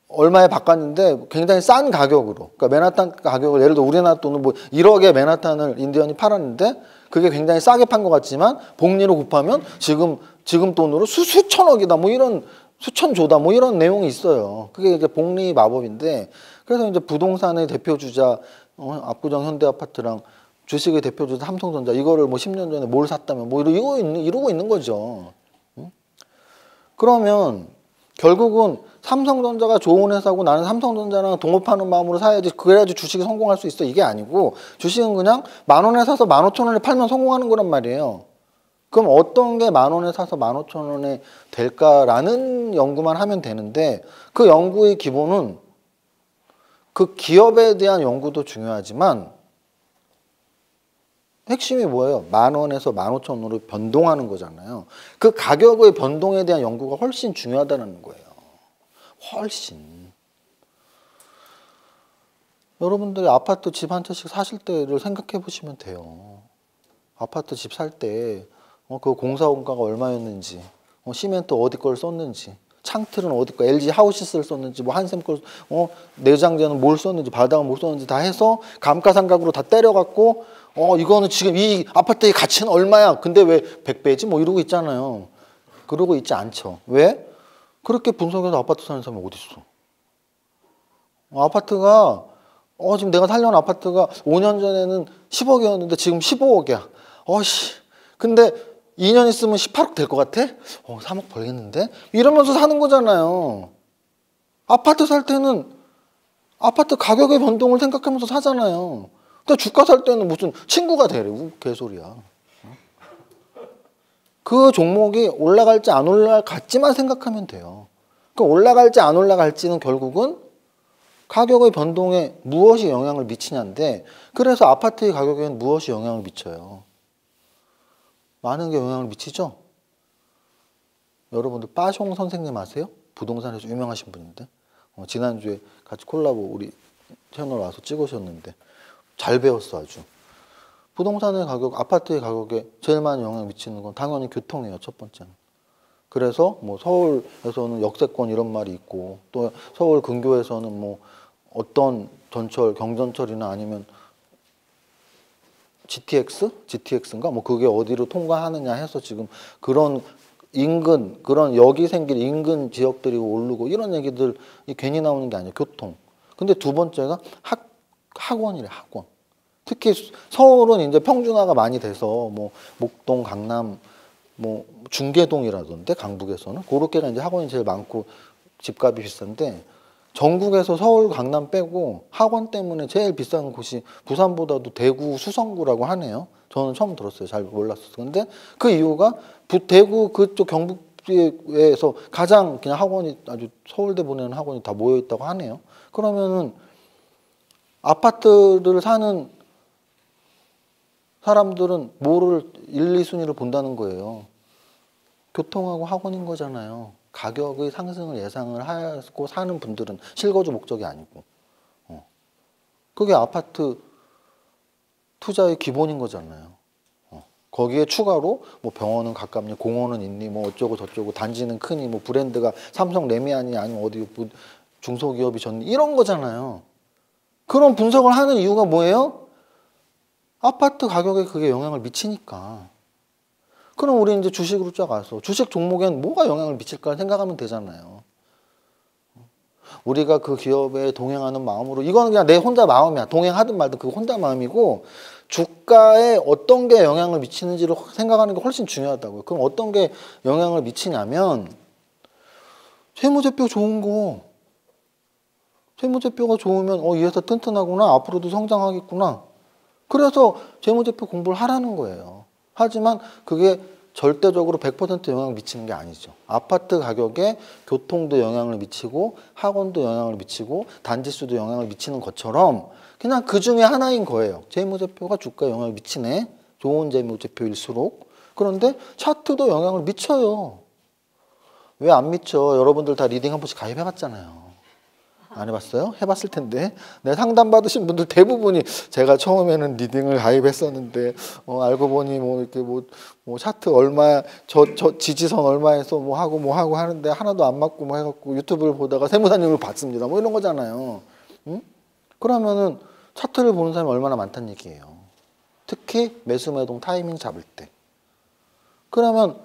얼마에 바꿨는데 굉장히 싼 가격으로 그러니까 맨하탄 가격을 예를 들어 우리나라 돈은 뭐 1억에 맨하탄을 인디언이 팔았는데 그게 굉장히 싸게 판 것 같지만 복리로 곱하면 지금 돈으로 수천억이다 뭐 이런 수천조다 뭐 이런 내용이 있어요. 그게 이제 복리 마법인데 그래서 이제 부동산의 대표 주자 압구정 현대아파트랑 주식의 대표 주자 삼성전자 이거를 뭐 10년 전에 뭘 샀다면 뭐 이러고 있는 거죠. 그러면 결국은 삼성전자가 좋은 회사고 나는 삼성전자랑 동업하는 마음으로 사야지 그래야지 주식이 성공할 수 있어 이게 아니고 주식은 그냥 10,000원에 사서 15,000원에 팔면 성공하는 거란 말이에요. 그럼 어떤 게 10,000원에 사서 15,000원에 될까라는 연구만 하면 되는데 그 연구의 기본은 그 기업에 대한 연구도 중요하지만 핵심이 뭐예요? 10,000원에서 15,000원으로 변동하는 거잖아요. 그 가격의 변동에 대한 연구가 훨씬 중요하다는 거예요. 훨씬. 여러분들이 아파트 집 한 채씩 사실 때를 생각해 보시면 돼요. 아파트 집 살 때 그 공사 원가가 얼마였는지, 시멘트 어디 걸 썼는지, 창틀은 어디 거, LG 하우시스를 썼는지, 뭐 한샘 걸, 내장재는 뭘 썼는지, 바닥은 뭘 썼는지 다 해서 감가상각으로 다 때려갖고 이거는 지금 이 아파트의 가치는 얼마야? 근데 왜 100배지? 뭐 이러고 있잖아요. 그러고 있지 않죠. 왜? 그렇게 분석해서 아파트 사는 사람이 어디 있어? 아파트가 지금 내가 살려는 아파트가 5년 전에는 10억이었는데 지금 15억이야. 근데 2년 있으면 18억 될 것 같아? 3억 벌겠는데? 이러면서 사는 거잖아요. 아파트 살 때는 아파트 가격의 변동을 생각하면서 사잖아요. 근데 주가 살 때는 무슨 친구가 되래. 개소리야. 그 종목이 올라갈지 안 올라갈지만 생각하면 돼요. 그러니까 올라갈지 안 올라갈지는 결국은 가격의 변동에 무엇이 영향을 미치냐인데 그래서 아파트의 가격에는 무엇이 영향을 미쳐요? 많은 게 영향을 미치죠? 여러분들 빠숑 선생님 아세요? 부동산에서 유명하신 분인데 지난주에 같이 콜라보 우리 채널 와서 찍으셨는데 잘 배웠어 아주. 부동산의 가격, 아파트의 가격에 제일 많이 영향을 미치는 건 당연히 교통이에요. 첫 번째는. 그래서 뭐 서울에서는 역세권 이런 말이 있고 또 서울 근교에서는 뭐 어떤 전철, 경전철이나 아니면 GTX인가 뭐 그게 어디로 통과하느냐 해서 지금 그런 인근 그런 역이 생길 인근 지역들이 오르고 이런 얘기들이 괜히 나오는 게 아니에요. 교통. 근데 두 번째가 학원이래, 학원. 특히 서울은 이제 평준화가 많이 돼서 뭐 목동, 강남, 뭐 중계동이라던데 강북에서는 그렇게가 이제 학원이 제일 많고 집값이 비싼데 전국에서 서울, 강남 빼고 학원 때문에 제일 비싼 곳이 부산보다도 대구, 수성구라고 하네요. 저는 처음 들었어요. 잘 몰랐었어요. 근데 그 이유가 대구 그쪽 경북에서 가장 그냥 학원이 아주 서울대 보내는 학원이 다 모여 있다고 하네요. 그러면은 아파트를 사는 사람들은 뭐를 1, 2순위를 본다는 거예요. 교통하고 학원인 거잖아요. 가격의 상승을 예상을 하고 사는 분들은 실거주 목적이 아니고. 그게 아파트 투자의 기본인 거잖아요. 거기에 추가로 뭐 병원은 가깝니, 공원은 있니, 뭐 어쩌고 저쩌고, 단지는 크니, 뭐 브랜드가 삼성, 레미안이 아니면 어디 뭐 중소기업이 졌니 이런 거잖아요. 그런 분석을 하는 이유가 뭐예요? 아파트 가격에 그게 영향을 미치니까. 그럼 우리 이제 주식으로 쫙 가서 주식 종목엔 뭐가 영향을 미칠까 생각하면 되잖아요. 우리가 그 기업에 동행하는 마음으로 이거는 그냥 내 혼자 마음이야. 동행하든 말든 그거 혼자 마음이고 주가에 어떤 게 영향을 미치는지를 생각하는 게 훨씬 중요하다고요. 그럼 어떤 게 영향을 미치냐면 재무제표 좋은 거 재무제표가 좋으면 이 회사 튼튼하구나. 앞으로도 성장하겠구나. 그래서 재무제표 공부를 하라는 거예요. 하지만 그게 절대적으로 100% 영향을 미치는 게 아니죠. 아파트 가격에 교통도 영향을 미치고 학원도 영향을 미치고 단지수도 영향을 미치는 것처럼 그냥 그 중에 하나인 거예요. 재무제표가 주가에 영향을 미치네. 좋은 재무제표일수록. 그런데 차트도 영향을 미쳐요. 왜 안 미쳐? 여러분들 다 리딩 한 번씩 가입해봤잖아요. 안 해봤어요? 해봤을 텐데. 네, 상담 받으신 분들 대부분이 제가 처음에는 리딩을 가입했었는데 알고 보니 뭐 이렇게 뭐 차트 얼마 저 지지선 얼마에서 뭐 하고 하는데 하나도 안 맞고 뭐 해갖고 유튜브를 보다가 세무사님을 봤습니다. 뭐 이런 거잖아요. 응? 그러면은 차트를 보는 사람이 얼마나 많다는 얘기예요. 특히 매수 매동 타이밍 잡을 때. 그러면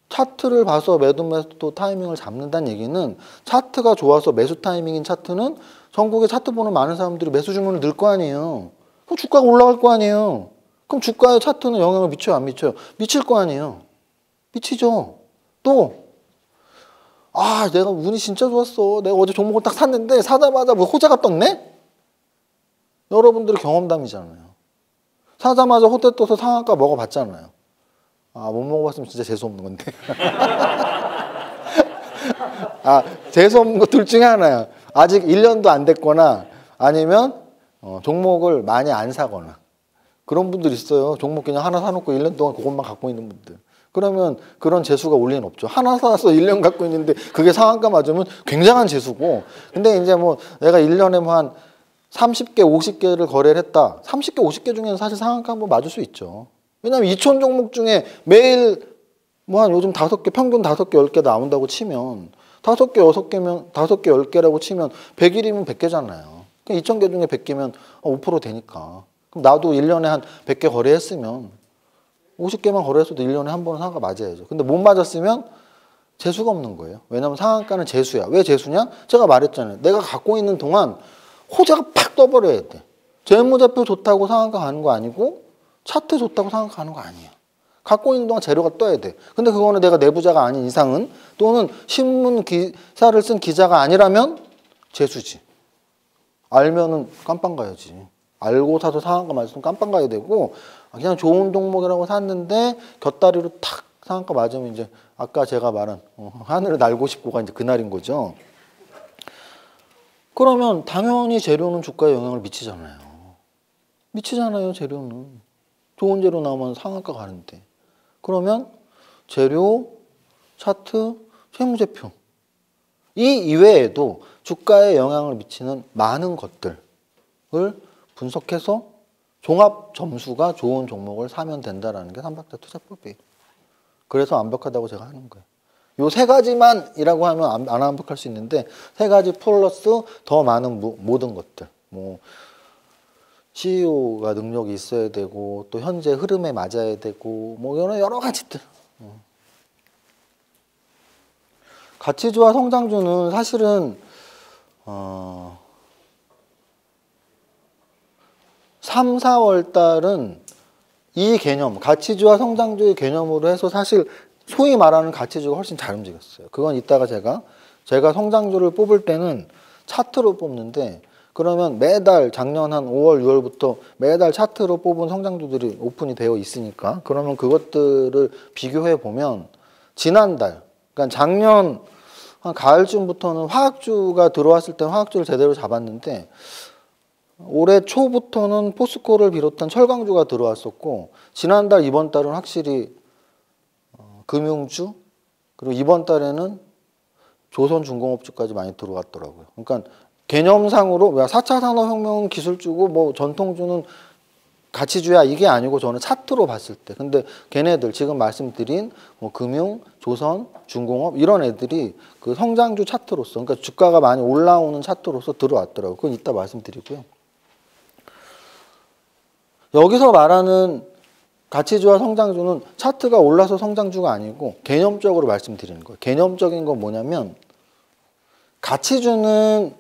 차트를 봐서 매도 타이밍을 잡는다는 얘기는 차트가 좋아서 매수 타이밍인 차트는 전국에 차트 보는 많은 사람들이 매수 주문을 넣을 거 아니에요. 그럼 주가가 올라갈 거 아니에요. 그럼 주가에 차트는 영향을 미쳐요, 안 미쳐요? 미칠 거 아니에요. 미치죠. 또 내가 운이 진짜 좋았어. 내가 어제 종목을 딱 샀는데 사자마자 뭐 호재가 떴네? 여러분들의 경험담이잖아요. 사자마자 호재 떠서 상한가 먹어봤잖아요. 못 먹어봤으면 진짜 재수없는 건데. 재수없는 거 둘 중에 하나야. 아직 1년도 안 됐거나 아니면 종목을 많이 안 사거나. 그런 분들 있어요. 종목 그냥 하나 사놓고 1년 동안 그것만 갖고 있는 분들. 그러면 그런 재수가 올 리는 없죠. 하나 사서 1년 갖고 있는데 그게 상한가 맞으면 굉장한 재수고. 근데 이제 뭐 내가 1년에 뭐 한 30개, 50개를 거래를 했다. 30개, 50개 중에는 사실 상한가 한번 맞을 수 있죠. 왜냐하면 2천 종목 중에 매일 뭐 한 요즘 5개, 평균 5개, 10개 나온다고 치면 5개, 6개면 5개, 10개라고 치면 100일이면 100개잖아요. 그러니까 2,000개 중에 100개면 5% 되니까. 그럼 나도 1년에 한 100개 거래했으면 50개만 거래했어도 1년에 한 번은 상한가 맞아야죠. 근데 못 맞았으면 재수가 없는 거예요. 왜냐하면 상한가는 재수야. 왜 재수냐? 제가 말했잖아요. 내가 갖고 있는 동안 호재가 팍 떠버려야 돼. 재무제표 좋다고 상한가 가는 거 아니고 차트 좋다고 생각하는 거 아니에요. 갖고 있는 동안 재료가 떠야 돼. 근데 그거는 내가 내부자가 아닌 이상은 또는 신문 기사를 쓴 기자가 아니라면 재수지. 알면은 깜빵 가야지. 알고 사서 상한가 맞으면 깜빵 가야 되고 그냥 좋은 종목이라고 샀는데 곁다리로 탁 상한가 맞으면 이제 아까 제가 말한 하늘을 날고 싶고가 이제 그날인 거죠. 그러면 당연히 재료는 주가에 영향을 미치잖아요. 미치잖아요, 재료는. 좋은 재료 나오면 상한가 가는데. 그러면 재료, 차트, 재무제표. 이 이외에도 주가에 영향을 미치는 많은 것들을 분석해서 종합 점수가 좋은 종목을 사면 된다라는 게 삼박자 투자법이에요. 그래서 완벽하다고 제가 하는 거예요. 요 세 가지만이라고 하면 안 완벽할 수 있는데 세 가지 플러스 더 많은 모든 것들. 뭐 CEO가 능력이 있어야 되고 또 현재 흐름에 맞아야 되고 뭐 이런 여러 가지들. 가치주와 성장주는 사실은 3, 4월 달은 이 개념, 가치주와 성장주의 개념으로 해서 사실 소위 말하는 가치주가 훨씬 잘 움직였어요. 그건 이따가 제가 성장주를 뽑을 때는 차트로 뽑는데 그러면 매달 작년 한 5월, 6월부터 매달 차트로 뽑은 성장주들이 오픈이 되어 있으니까 그러면 그것들을 비교해 보면 지난달, 그러니까 작년 한 가을쯤부터는 화학주가 들어왔을 때 화학주를 제대로 잡았는데 올해 초부터는 포스코를 비롯한 철강주가 들어왔었고 지난달, 이번 달은 확실히 금융주 그리고 이번 달에는 조선중공업주까지 많이 들어왔더라고요. 그러니까 개념상으로 4차 산업혁명은 기술주고 뭐 전통주는 가치주야 이게 아니고 저는 차트로 봤을 때 근데 걔네들 지금 말씀드린 뭐 금융, 조선, 중공업 이런 애들이 그 성장주 차트로서 그러니까 주가가 많이 올라오는 차트로서 들어왔더라고요. 그건 이따 말씀드리고요. 여기서 말하는 가치주와 성장주는 차트가 올라서 성장주가 아니고 개념적으로 말씀드리는 거예요. 개념적인 건 뭐냐면 가치주는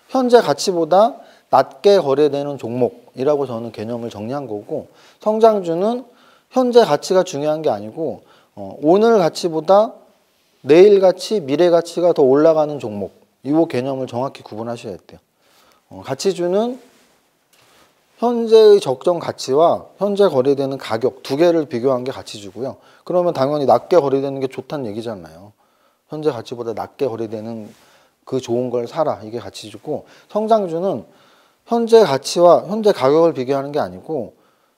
현재 가치보다 낮게 거래되는 종목이라고 저는 개념을 정리한 거고 성장주는 현재 가치가 중요한 게 아니고 오늘 가치보다 내일 가치, 미래 가치가 더 올라가는 종목 이 개념을 정확히 구분하셔야 돼요. 가치주는 현재의 적정 가치와 현재 거래되는 가격 두 개를 비교한 게 가치주고요. 그러면 당연히 낮게 거래되는 게 좋다는 얘기잖아요. 현재 가치보다 낮게 거래되는 그 좋은 걸 사라. 이게 가치주고 성장주는 현재 가치와 현재 가격을 비교하는 게 아니고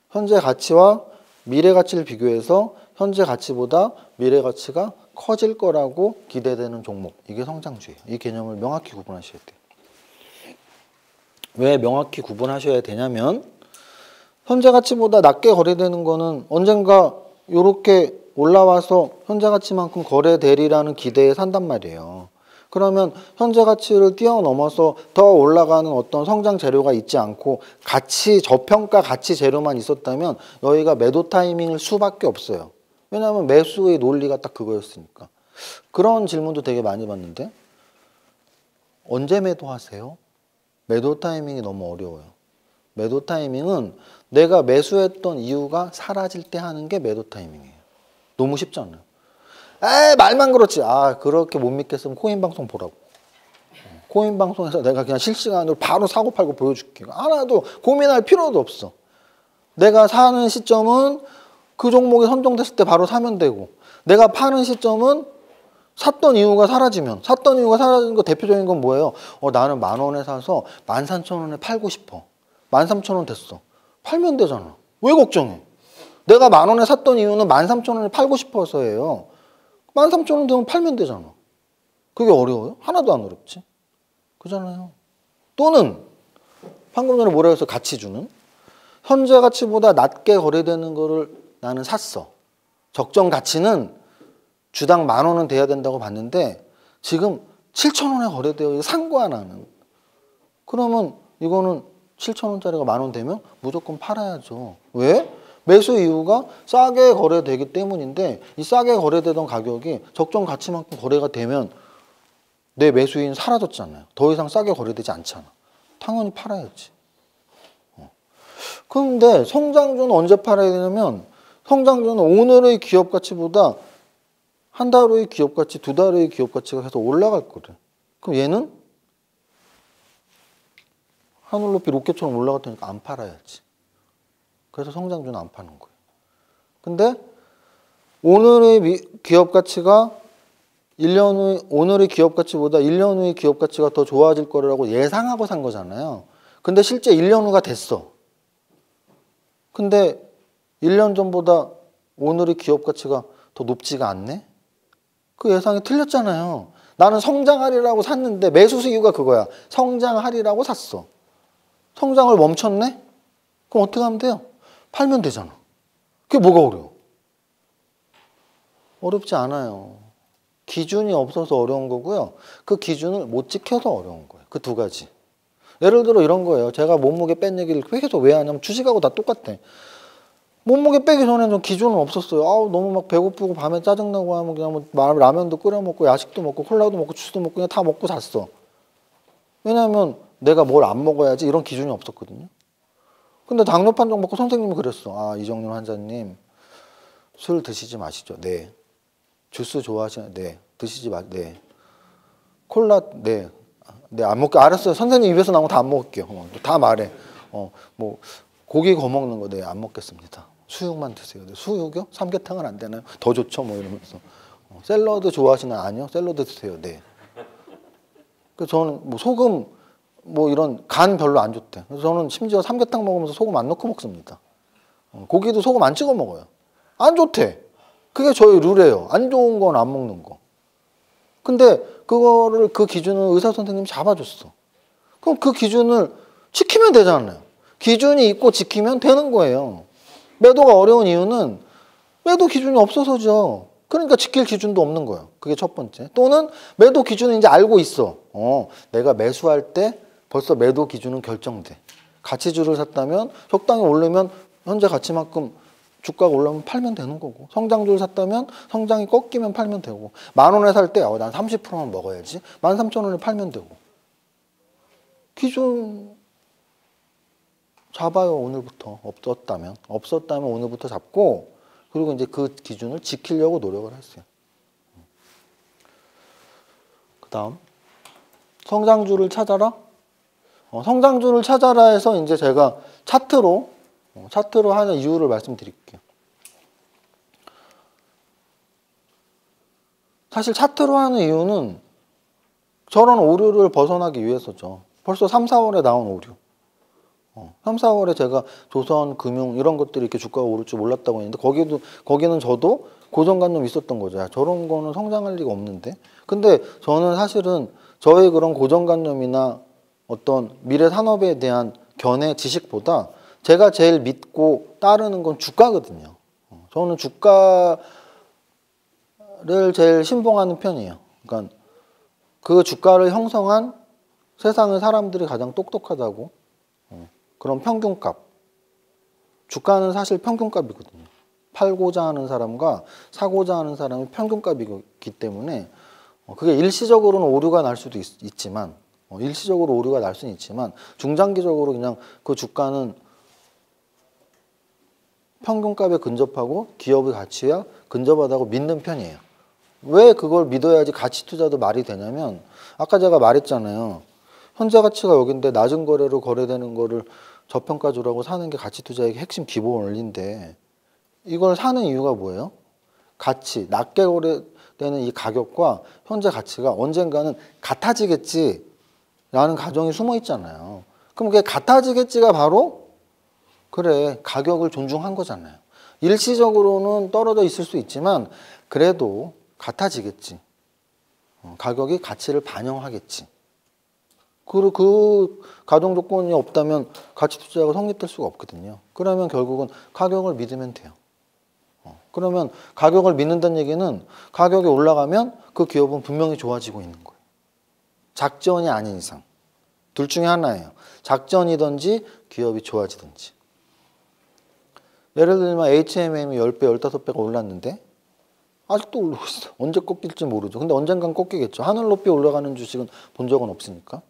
현재 가치와 미래 가치를 비교해서 현재 가치보다 미래 가치가 커질 거라고 기대되는 종목. 이게 성장주예요. 이 개념을 명확히 구분하셔야 돼요. 왜 명확히 구분하셔야 되냐면 현재 가치보다 낮게 거래되는 거는 언젠가 이렇게 올라와서 현재 가치만큼 거래되리라는 기대에 산단 말이에요. 그러면 현재 가치를 뛰어넘어서 더 올라가는 어떤 성장 재료가 있지 않고 가치 저평가 가치 재료만 있었다면 여기가 매도 타이밍일 수밖에 없어요. 왜냐하면 매수의 논리가 딱 그거였으니까. 그런 질문도 되게 많이 받는데 언제 매도하세요? 매도 타이밍이 너무 어려워요. 매도 타이밍은 내가 매수했던 이유가 사라질 때 하는 게 매도 타이밍이에요. 너무 쉽잖아요. 에이 말만 그렇지. 그렇게 못 믿겠으면 코인 방송 보라고. 코인 방송에서 내가 그냥 실시간으로 바로 사고 팔고 보여줄게. 하나도 고민할 필요도 없어. 내가 사는 시점은 그 종목이 선정됐을 때 바로 사면 되고 내가 파는 시점은 샀던 이유가 사라지면 샀던 이유가 사라진 거 대표적인 건 뭐예요? 나는 10,000원에 사서 13,000원에 팔고 싶어. 13,000원 됐어. 팔면 되잖아. 왜 걱정해? 내가 10,000원에 샀던 이유는 13,000원에 팔고 싶어서예요. 13,000원 되면 팔면 되잖아. 그게 어려워요? 하나도 안 어렵지. 그잖아요. 또는 방금 전에 뭐라 해서 가치주는 현재 가치보다 낮게 거래되는 거를 나는 샀어. 적정 가치는 주당 10,000원은 돼야 된다고 봤는데 지금 7,000원에 거래되어 산 거야 나는. 그러면 이거는 7,000원짜리가 10,000원 되면 무조건 팔아야죠. 왜? 매수 이유가 싸게 거래되기 때문인데 이 싸게 거래되던 가격이 적정 가치만큼 거래가 되면 내 매수인 사라졌잖아요. 더 이상 싸게 거래되지 않잖아. 당연히 팔아야지. 그런데 성장주는 언제 팔아야 되냐면 성장주는 오늘의 기업 가치보다 한 달 후의 기업 가치, 두 달 후의 기업 가치가 계속 올라갈 거래. 그럼 얘는 하늘 높이 로켓처럼 올라갈 테니까 안 팔아야지. 그래서 성장주는 안 파는 거예요. 근데 오늘의 기업 가치가 1년 후에, 오늘의 기업 가치보다 1년 후의 기업 가치가 더 좋아질 거라고 예상하고 산 거잖아요. 근데 실제 1년 후가 됐어. 근데 1년 전보다 오늘의 기업 가치가 더 높지가 않네? 그 예상이 틀렸잖아요. 나는 성장하리라고 샀는데 매수 수익가 그거야. 성장하리라고 샀어. 성장을 멈췄네? 그럼 어떻게 하면 돼요? 팔면 되잖아. 그게 뭐가 어려워? 어렵지 않아요. 기준이 없어서 어려운 거고요. 그 기준을 못 지켜서 어려운 거예요. 그 두 가지. 예를 들어 이런 거예요. 제가 몸무게 뺀 얘기를 계속 왜 하냐면 주식하고 다 똑같아. 몸무게 빼기 전에는 좀 기준은 없었어요. 아우 너무 막 배고프고 밤에 짜증나고 하면 그냥 뭐 라면도 끓여 먹고 야식도 먹고 콜라도 먹고 주스도 먹고 그냥 다 먹고 잤어. 왜냐하면 내가 뭘 안 먹어야지 이런 기준이 없었거든요. 근데 당뇨 판정 먹고 선생님이 그랬어. 아 이정윤 환자님 술 드시지 마시죠. 네. 주스 좋아하시나요? 네. 드시지 마. 네. 콜라 네. 네, 안 먹게. 알았어요. 선생님 입에서 나온 거 다 안 먹을게요. 다 말해. 뭐 고기 거 먹는 거 네, 안 먹겠습니다. 수육만 드세요. 네, 수육이요? 삼계탕은 안 되나요? 더 좋죠, 뭐 이러면서. 샐러드 좋아하시나요? 아니요. 샐러드 드세요. 네. 그 저는 뭐 소금 뭐 이런 간 별로 안 좋대. 그래서 저는 심지어 삼계탕 먹으면서 소금 안 넣고 먹습니다. 고기도 소금 안 찍어 먹어요. 안 좋대. 그게 저희 룰이에요. 안 좋은 건 안 먹는 거. 근데 그거를 그 기준을 의사 선생님이 잡아줬어. 그럼 그 기준을 지키면 되잖아요. 기준이 있고 지키면 되는 거예요. 매도가 어려운 이유는 매도 기준이 없어서죠. 그러니까 지킬 기준도 없는 거예요. 그게 첫 번째. 또는 매도 기준을 이제 알고 있어. 내가 매수할 때 벌써 매도 기준은 결정돼. 가치주를 샀다면 적당히 오르면 현재 가치만큼 주가가 올라오면 팔면 되는 거고, 성장주를 샀다면 성장이 꺾이면 팔면 되고, 10,000원에 살 때 난 30%만 먹어야지 13,000원에 팔면 되고. 기준 잡아요. 오늘부터. 없었다면 오늘부터 잡고, 그리고 이제 그 기준을 지키려고 노력을 했어요. 그 다음 성장주를 찾아라. 성장주를 찾아라 해서 이제 제가 차트로 하는 이유를 말씀드릴게요. 사실 차트로 하는 이유는 저런 오류를 벗어나기 위해서죠. 벌써 3, 4월에 나온 오류. 3, 4월에 제가 조선, 금융 이런 것들이 이렇게 주가가 오를 줄 몰랐다고 했는데 거기는 저도 고정관념이 있었던 거죠. 야, 저런 거는 성장할 리가 없는데. 근데 저는 사실은 저의 그런 고정관념이나 어떤 미래 산업에 대한 견해 지식보다 제가 제일 믿고 따르는 건 주가거든요. 저는 주가를 제일 신봉하는 편이에요. 그러니까 그 주가를 형성한 세상의 사람들이 가장 똑똑하다고. 그런 평균값. 주가는 사실 평균값이거든요. 팔고자 하는 사람과 사고자 하는 사람의 평균값이기 때문에 그게 일시적으로는 오류가 날 수도 있지만 일시적으로 오류가 날 수는 있지만 중장기적으로 그냥 그 주가는 평균값에 근접하고 기업의 가치와 근접하다고 믿는 편이에요. 왜 그걸 믿어야지 가치 투자도 말이 되냐면 아까 제가 말했잖아요. 현재 가치가 여긴데 낮은 거래로 거래되는 거를 저평가주라고 사는 게 가치 투자의 핵심 기본 원리인데 이걸 사는 이유가 뭐예요? 가치, 낮게 거래되는 이 가격과 현재 가치가 언젠가는 같아지겠지라는 가정이 숨어 있잖아요. 그럼 그게 같아지겠지가 바로 그래 가격을 존중한 거잖아요. 일시적으로는 떨어져 있을 수 있지만 그래도 같아지겠지. 가격이 가치를 반영하겠지. 그리고 그 가정 조건이 없다면 가치 투자가 성립될 수가 없거든요. 그러면 결국은 가격을 믿으면 돼요. 그러면 가격을 믿는다는 얘기는 가격이 올라가면 그 기업은 분명히 좋아지고 있는 거예요. 작전이 아닌 이상. 둘 중에 하나예요. 작전이든지 기업이 좋아지든지. 예를 들면 HMM이 10배, 15배가 올랐는데 아직도 오르고 있어. 언제 꺾일지 모르죠. 근데 언젠간 꺾이겠죠. 하늘 높이 올라가는 주식은 본 적은 없으니까.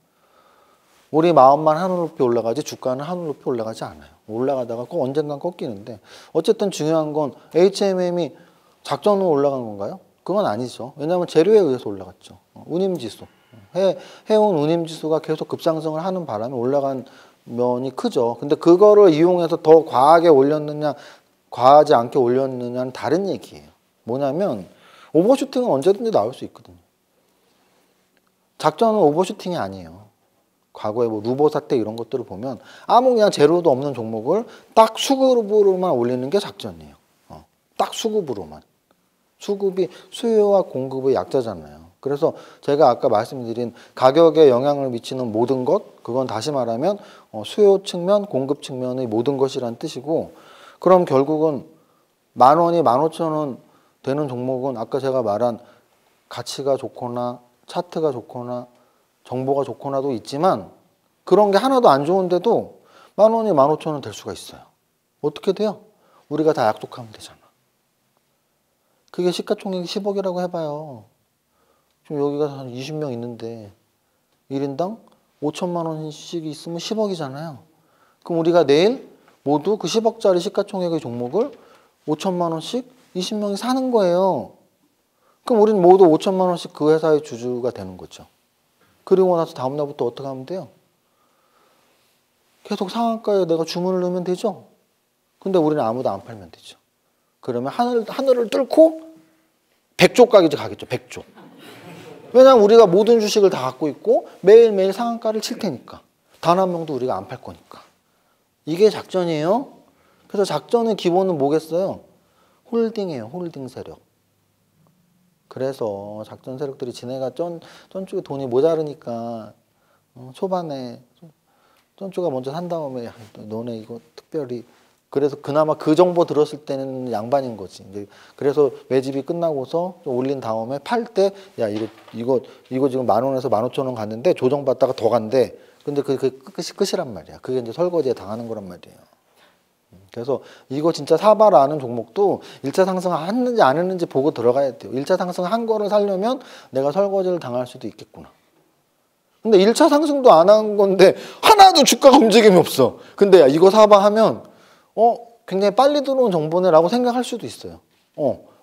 우리 마음만 하늘 높이 올라가지 주가는 하늘 높이 올라가지 않아요. 올라가다가 꼭 언젠간 꺾이는데 어쨌든 중요한 건 HMM이 작전으로 올라간 건가요? 그건 아니죠. 왜냐하면 재료에 의해서 올라갔죠. 운임지수. 해운 운임지수가 계속 급상승을 하는 바람에 올라간 면이 크죠. 근데 그거를 이용해서 더 과하게 올렸느냐 과하지 않게 올렸느냐는 다른 얘기예요. 뭐냐면 오버슈팅은 언제든지 나올 수 있거든요. 작전은 오버슈팅이 아니에요. 과거에 뭐 루버 사태 이런 것들을 보면 아무 그냥 재료도 없는 종목을 딱 수급으로만 올리는 게 작전이에요. 딱 수급으로만. 수급이 수요와 공급의 약자잖아요. 그래서 제가 아까 말씀드린 가격에 영향을 미치는 모든 것, 그건 다시 말하면 수요 측면, 공급 측면의 모든 것이란 뜻이고, 그럼 결국은 10,000원이 15,000원 되는 종목은 아까 제가 말한 가치가 좋거나 차트가 좋거나 정보가 좋거나도 있지만 그런 게 하나도 안 좋은데도 10,000원이 15,000원 될 수가 있어요. 어떻게 돼요? 우리가 다 약속하면 되잖아. 그게 시가총액이 10억이라고 해봐요. 지금 여기가 한 20명 있는데 1인당 5천만 원씩 있으면 10억이잖아요. 그럼 우리가 내일 모두 그 10억짜리 시가총액의 종목을 5천만 원씩 20명이 사는 거예요. 그럼 우리는 모두 5천만 원씩 그 회사의 주주가 되는 거죠. 그리고 나서 다음 날부터 어떻게 하면 돼요? 계속 상한가에 내가 주문을 넣으면 되죠. 근데 우리는 아무도 안 팔면 되죠. 그러면 하늘을 뚫고 100조까지 가겠죠. 100조. 왜냐하면 우리가 모든 주식을 다 갖고 있고 매일매일 상한가를 칠 테니까. 단 한 명도 우리가 안 팔 거니까. 이게 작전이에요. 그래서 작전의 기본은 뭐겠어요? 홀딩이에요. 홀딩 세력. 그래서 작전 세력들이 지네가 전쪽에 돈이 모자르니까 초반에 전주가 먼저 산 다음에 너네 이거 특별히 그래서 그나마 그 정보 들었을 때는 양반인 거지. 이제 그래서 매집이 끝나고서 좀 올린 다음에 팔 때 야 이거 지금 10,000원에서 15,000원 갔는데 조정받다가 더 간대. 근데 그게 끝이란 말이야. 그게 이제 설거지에 당하는 거란 말이에요. 그래서 이거 진짜 사바라는 종목도 1차 상승 했는지 안 했는지 보고 들어가야 돼요. 1차 상승 한 거를 사려면 내가 설거지를 당할 수도 있겠구나. 근데 1차 상승도 안 한 건데 하나도 주가가 움직임이 없어. 근데 야 이거 사봐 하면 굉장히 빨리 들어온 정보네라고 생각할 수도 있어요.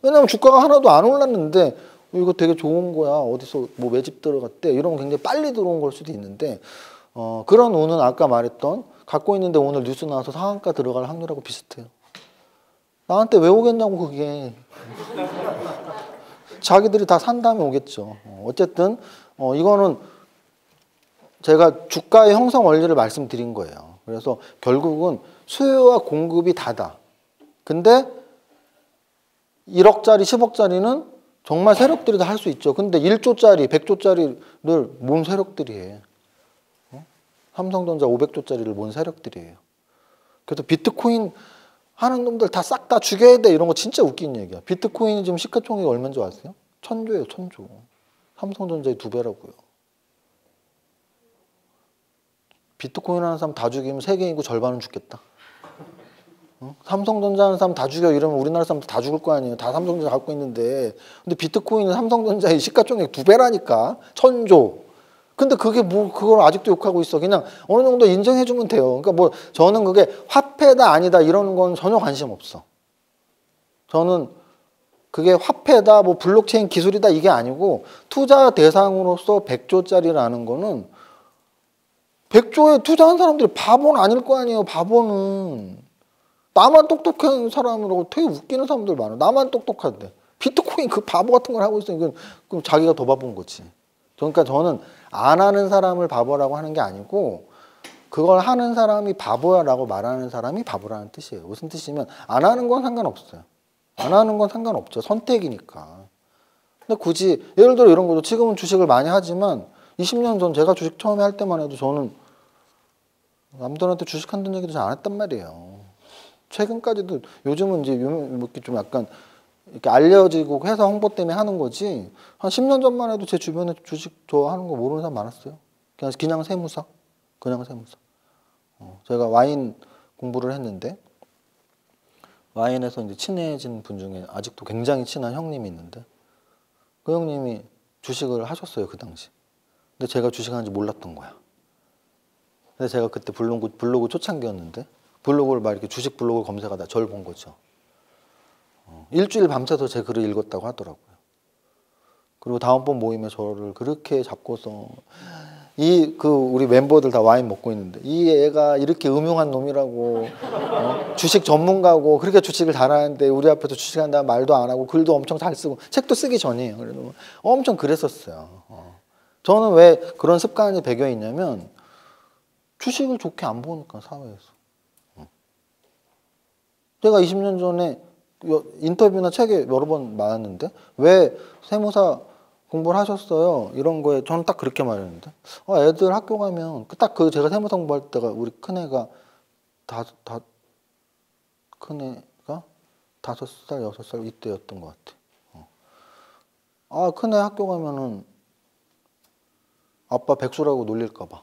왜냐면 주가가 하나도 안 올랐는데 이거 되게 좋은 거야. 어디서 뭐 매집 들어갔대. 이러면 굉장히 빨리 들어온 걸 수도 있는데 그런 운은 아까 말했던 갖고 있는데 오늘 뉴스 나와서 상한가 들어갈 확률하고 비슷해요. 나한테 왜 오겠냐고 그게. 자기들이 다 산 다음에 오겠죠. 어쨌든 이거는 제가 주가의 형성 원리를 말씀드린 거예요. 그래서 결국은 수요와 공급이 다다. 근데 1억짜리, 10억짜리는 정말 세력들이 다 할 수 있죠. 근데 1조짜리, 100조짜리를 뭔 세력들이 해. 삼성전자 500조짜리를 뭔 세력들이 해요. 그래서 비트코인 하는 놈들 다 싹 다 죽여야 돼. 이런 거 진짜 웃긴 얘기야. 비트코인이 지금 시가총액이 얼마인 줄 아세요? 1,000조예요, 1,000조. 삼성전자의 2배라고요. 비트코인 하는 사람 다 죽이면 세계 인구 절반은 죽겠다. 삼성전자 하는 사람 다 죽여 이러면 우리나라 사람들 다 죽을 거 아니에요. 다 삼성전자 갖고 있는데. 근데 비트코인은 삼성전자의 시가총액 2배라니까. 1,000조. 근데 그게 뭐 그걸 아직도 욕하고 있어. 그냥 어느 정도 인정해주면 돼요. 그러니까 뭐 저는 그게 화폐다 아니다 이런 건 전혀 관심 없어. 저는 그게 화폐다 뭐 블록체인 기술이다 이게 아니고 투자 대상으로서 100조짜리라는 거는 100조에 투자한 사람들이 바보는 아닐 거 아니에요. 바보는. 나만 똑똑한 사람이라고 되게 웃기는 사람들 많아. 나만 똑똑한데. 비트코인 그 바보 같은 걸 하고 있으니까 그럼 자기가 더 바본 거지. 그러니까 저는 안 하는 사람을 바보라고 하는 게 아니고 그걸 하는 사람이 바보야라고 말하는 사람이 바보라는 뜻이에요. 무슨 뜻이면 안 하는 건 상관없어요. 안 하는 건 상관없죠. 선택이니까. 근데 굳이 예를 들어 이런 거죠. 지금은 주식을 많이 하지만 20년 전 제가 주식 처음에 할 때만 해도 저는 남들한테 주식 한다는 얘기도 잘 안 했단 말이에요. 최근까지도 요즘은 이제 이렇게 좀 약간 이렇게 알려지고 회사 홍보 때문에 하는 거지. 한 10년 전만 해도 제 주변에 주식 좋아하는 거 모르는 사람 많았어요. 그냥 세무사. 그냥 세무사. 제가 와인 공부를 했는데 와인에서 이제 친해진 분 중에 아직도 굉장히 친한 형님이 있는데 그 형님이 주식을 하셨어요, 그 당시. 근데 제가 주식하는지 몰랐던 거야. 근데 제가 그때 블로그 초창기였는데 블로그를 막 이렇게 주식 블로그 검색하다 저를 본 거죠. 일주일 밤새서 제 글을 읽었다고 하더라고요. 그리고 다음번 모임에 저를 그렇게 잡고서 우리 멤버들 다 와인 먹고 있는데 이 애가 이렇게 음흉한 놈이라고 주식 전문가고 그렇게 주식을 잘하는데 우리 앞에서 주식한다는 말도 안 하고 글도 엄청 잘 쓰고 책도 쓰기 전이에요. 그래도 엄청 그랬었어요. 저는 왜 그런 습관이 배겨 있냐면 주식을 좋게 안 보니까 사회에서. 제가 20년 전에 인터뷰나 책에 여러 번 나왔는데 왜 세무사 공부를 하셨어요? 이런 거에 저는 딱 그렇게 말했는데 애들 학교 가면 딱 그 제가 세무사 공부할 때가 우리 큰애가 큰애가 5살, 6살 이때였던 것 같아. 큰애 학교 가면은 아빠 백수라고 놀릴까 봐.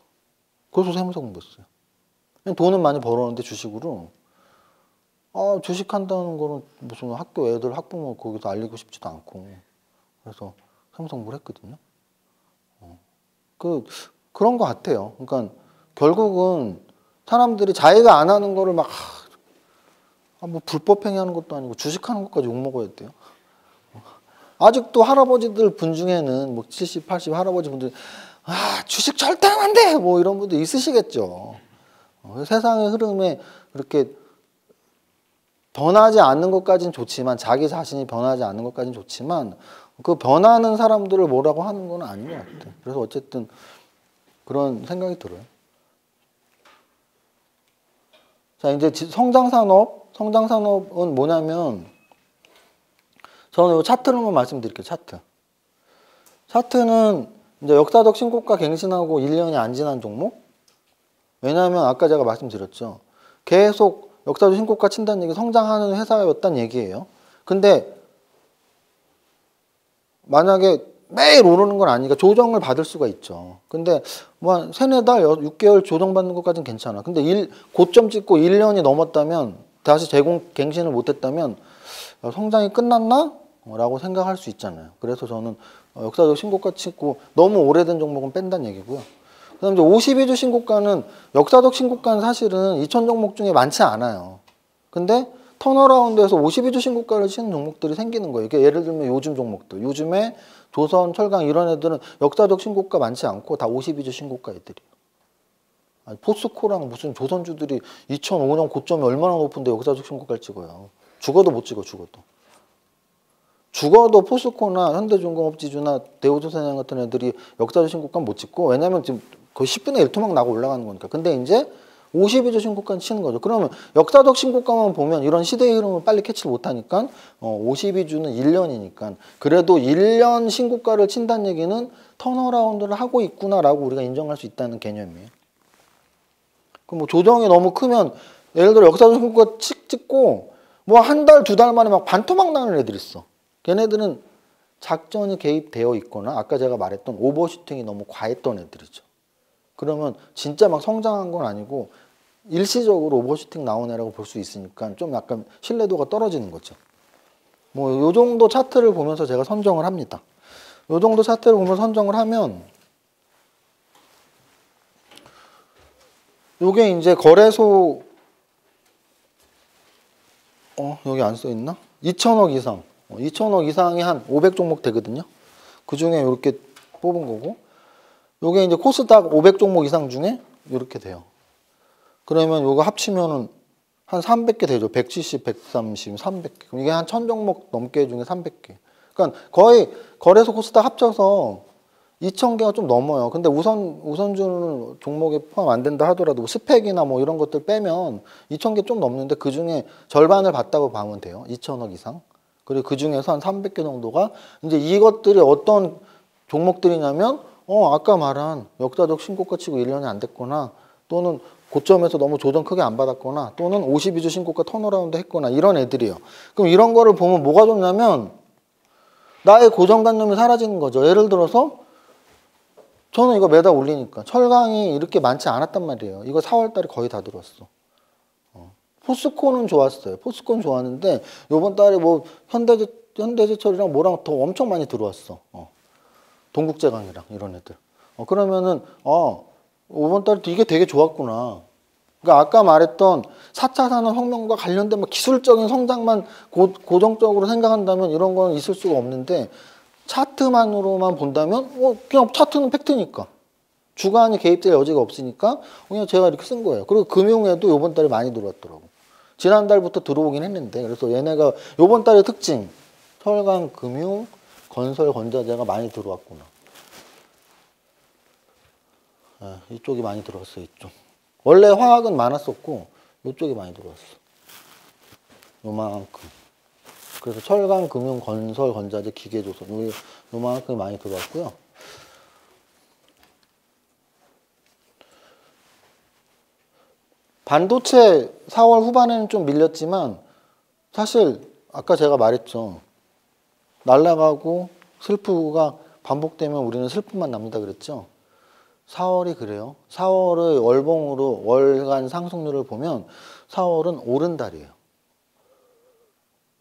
그래서 세무사 공부했어요. 돈은 많이 벌었는데 주식으로 주식한다는 거는 무슨 학교 애들 학부모 거기서 알리고 싶지도 않고 그래서 세무사 공부를 했거든요. 그런 것 같아요. 그러니까 결국은 사람들이 자기가 안 하는 거를 막 뭐 불법 행위하는 것도 아니고 주식하는 것까지 욕먹어야 돼요. 아직도 할아버지들 분 중에는 뭐 70, 80 할아버지 분들 주식 절대 하면 안 돼! 뭐 이런 분들 있으시겠죠. 세상의 흐름에 그렇게 변하지 않는 것까지는 좋지만 자기 자신이 변하지 않는 것까지는 좋지만 그 변하는 사람들을 뭐라고 하는 건 아닌 것 같아요. 그래서 어쨌든 그런 생각이 들어요. 자, 이제 성장산업은 뭐냐면 저는 이 차트를 한번 말씀드릴게요. 차트는 이제 역사적 신고가 갱신하고 1년이 안 지난 종목. 왜냐하면 아까 제가 말씀드렸죠. 계속 역사적 신고가 친다는 얘기 성장하는 회사였단 얘기예요. 근데 만약에 매일 오르는 건 아니니까 조정을 받을 수가 있죠. 근데 뭐 한 3-4달, 6개월 조정받는 것까지는 괜찮아. 근데 고점 찍고 1년이 넘었다면 다시 갱신을 못했다면 성장이 끝났나? 라고 생각할 수 있잖아요. 그래서 저는 역사적 신고가 찍고 너무 오래된 종목은 뺀다는 얘기고요. 그 다음에 52주 신고가는 역사적 신고가는 사실은 2천 종목 중에 많지 않아요. 근데 턴어라운드에서 52주 신고가를 치는 종목들이 생기는 거예요. 이게 예를 들면 요즘 종목들. 요즘에 조선, 철강 이런 애들은 역사적 신고가 많지 않고 다 52주 신고가 애들이에요. 포스코랑 무슨 조선주들이 2005년 고점이 얼마나 높은데 역사적 신고가를 찍어요. 죽어도 못 찍어, 죽어도 포스코나 현대중공업지주나 대우조선해양 같은 애들이 역사적 신고가 못 찍고 왜냐면 지금 거의 10분의 1 토막 나고 올라가는 거니까. 근데 이제 52주 신고가는 치는 거죠. 그러면 역사적 신고가만 보면 이런 시대의 흐름을 빨리 캐치를 못하니까 52주는 1년이니까 그래도 1년 신고가를 친다는 얘기는 턴어라운드를 하고 있구나라고 우리가 인정할 수 있다는 개념이에요. 그럼 뭐 조정이 너무 크면 예를 들어 역사적 신고가 찍고 뭐 한 달, 2달 만에 막 반토막 나는 애들이 있어. 걔네들은 작전이 개입되어 있거나 아까 제가 말했던 오버슈팅이 너무 과했던 애들이죠. 그러면 진짜 막 성장한 건 아니고 일시적으로 오버슈팅 나온 애라고 볼 수 있으니까 좀 약간 신뢰도가 떨어지는 거죠. 뭐 요 정도 차트를 보면서 제가 선정을 합니다. 요 정도 차트를 보면서 선정을 하면 요게 이제 거래소 여기 안 써 있나? 2천억 이상. 2천억 이상이 한 500종목 되거든요. 그 중에 이렇게 뽑은 거고 요게 이제 코스닥 500종목 이상 중에 이렇게 돼요. 그러면 요거 합치면은 한 300개 되죠. 170, 130, 300개. 그럼 이게 한 1000종목 넘게 중에 300개. 그러니까 거의 거래소 코스닥 합쳐서 2000개가 좀 넘어요. 근데 우선주는 종목에 포함 안 된다 하더라도 스펙이나 뭐 이런 것들 빼면 2000개 좀 넘는데 그 중에 절반을 봤다고 보면 돼요. 2000억 이상. 그리고 그 중에서 한 300개 정도가 이제 이것들이 어떤 종목들이냐면 아까 말한 역사적 신고가 치고 1년이 안 됐거나 또는 고점에서 너무 조정 크게 안 받았거나 또는 52주 신고가 턴어라운드 했거나 이런 애들이에요. 그럼 이런 거를 보면 뭐가 좋냐면 나의 고정관념이 사라지는 거죠. 예를 들어서 저는 이거 매달 올리니까 철강이 이렇게 많지 않았단 말이에요. 이거 4월 달에 거의 다 들어왔어. 포스코는 좋았어요. 포스코는 좋았는데 요번 달에 뭐 현대제철이랑 뭐랑 더 엄청 많이 들어왔어. 동국제강이랑 이런 애들. 그러면은 이번 달에 이게 되게 좋았구나. 그러니까 아까 말했던 4차 산업혁명과 관련된 뭐 기술적인 성장만 고정적으로 생각한다면 이런 건 있을 수가 없는데 차트만으로만 본다면 그냥 차트는 팩트니까. 주간이 개입될 여지가 없으니까 그냥 제가 이렇게 쓴 거예요. 그리고 금융에도 이번 달에 많이 들어왔더라고. 지난달부터 들어오긴 했는데 그래서 얘네가 이번 달의 특징 철강, 금융, 건설, 건자재가 많이 들어왔구나. 이쪽이 많이 들어왔어요. 이쪽. 원래 화학은 많았었고 이쪽이 많이 들어왔어. 요만큼. 그래서 철강, 금융, 건설, 건자재, 기계조선 요만큼 많이 들어왔고요. 반도체 4월 후반에는 좀 밀렸지만 사실 아까 제가 말했죠. 날아가고 슬프가 반복되면 우리는 슬픔만 남는다 그랬죠. 4월이 그래요. 4월의 월봉으로 월간 상승률을 보면 4월은 오른 달이에요.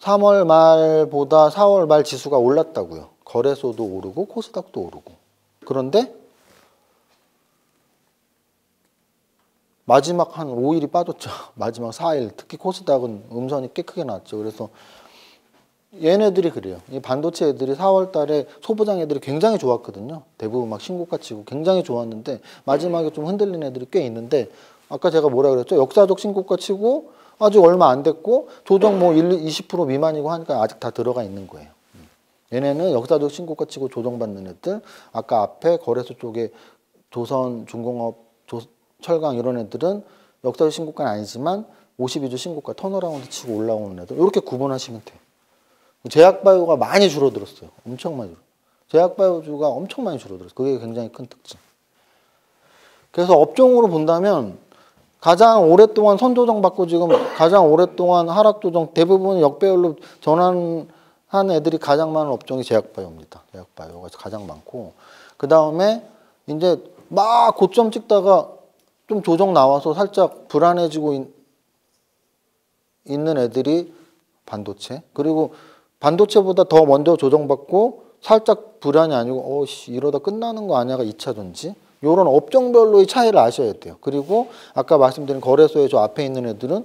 3월 말보다 4월 말 지수가 올랐다고요. 거래소도 오르고 코스닥도 오르고. 그런데 마지막 한 5일이 빠졌죠. 마지막 4일. 특히 코스닥은 음선이 꽤 크게 나왔죠. 그래서 얘네들이 그래요. 이 반도체 애들이 4월 달에 소부장 애들이 굉장히 좋았거든요. 대부분 막 신고가 치고 굉장히 좋았는데 마지막에 좀 흔들린 애들이 꽤 있는데 아까 제가 뭐라 그랬죠? 역사적 신고가 치고 아직 얼마 안 됐고 조정 뭐 20% 미만이고 하니까 아직 다 들어가 있는 거예요. 얘네는 역사적 신고가 치고 조정받는 애들. 아까 앞에 거래소 쪽에 조선, 중공업, 철강 이런 애들은 역사적 신고가는 아니지만 52주 신고가 턴어라운드 치고 올라오는 애들. 이렇게 구분하시면 돼요. 제약바이오가 많이 줄어들었어요. 엄청 많이 줄어들었어요. 제약바이오주가 엄청 많이 줄어들었어요. 그게 굉장히 큰 특징. 그래서 업종으로 본다면 가장 오랫동안 선조정 받고 지금 가장 오랫동안 하락조정 대부분 역배열로 전환한 애들이 가장 많은 업종이 제약바이오입니다. 제약바이오가 가장 많고 그 다음에 이제 막 고점 찍다가 좀 조정 나와서 살짝 불안해지고 있는 애들이 반도체. 그리고 반도체보다 더 먼저 조정받고 살짝 불안이 아니고 이러다 끝나는 거 아니야가 2차 전지. 이런 업종별로의 차이를 아셔야 돼요. 그리고 아까 말씀드린 거래소에 저 앞에 있는 애들은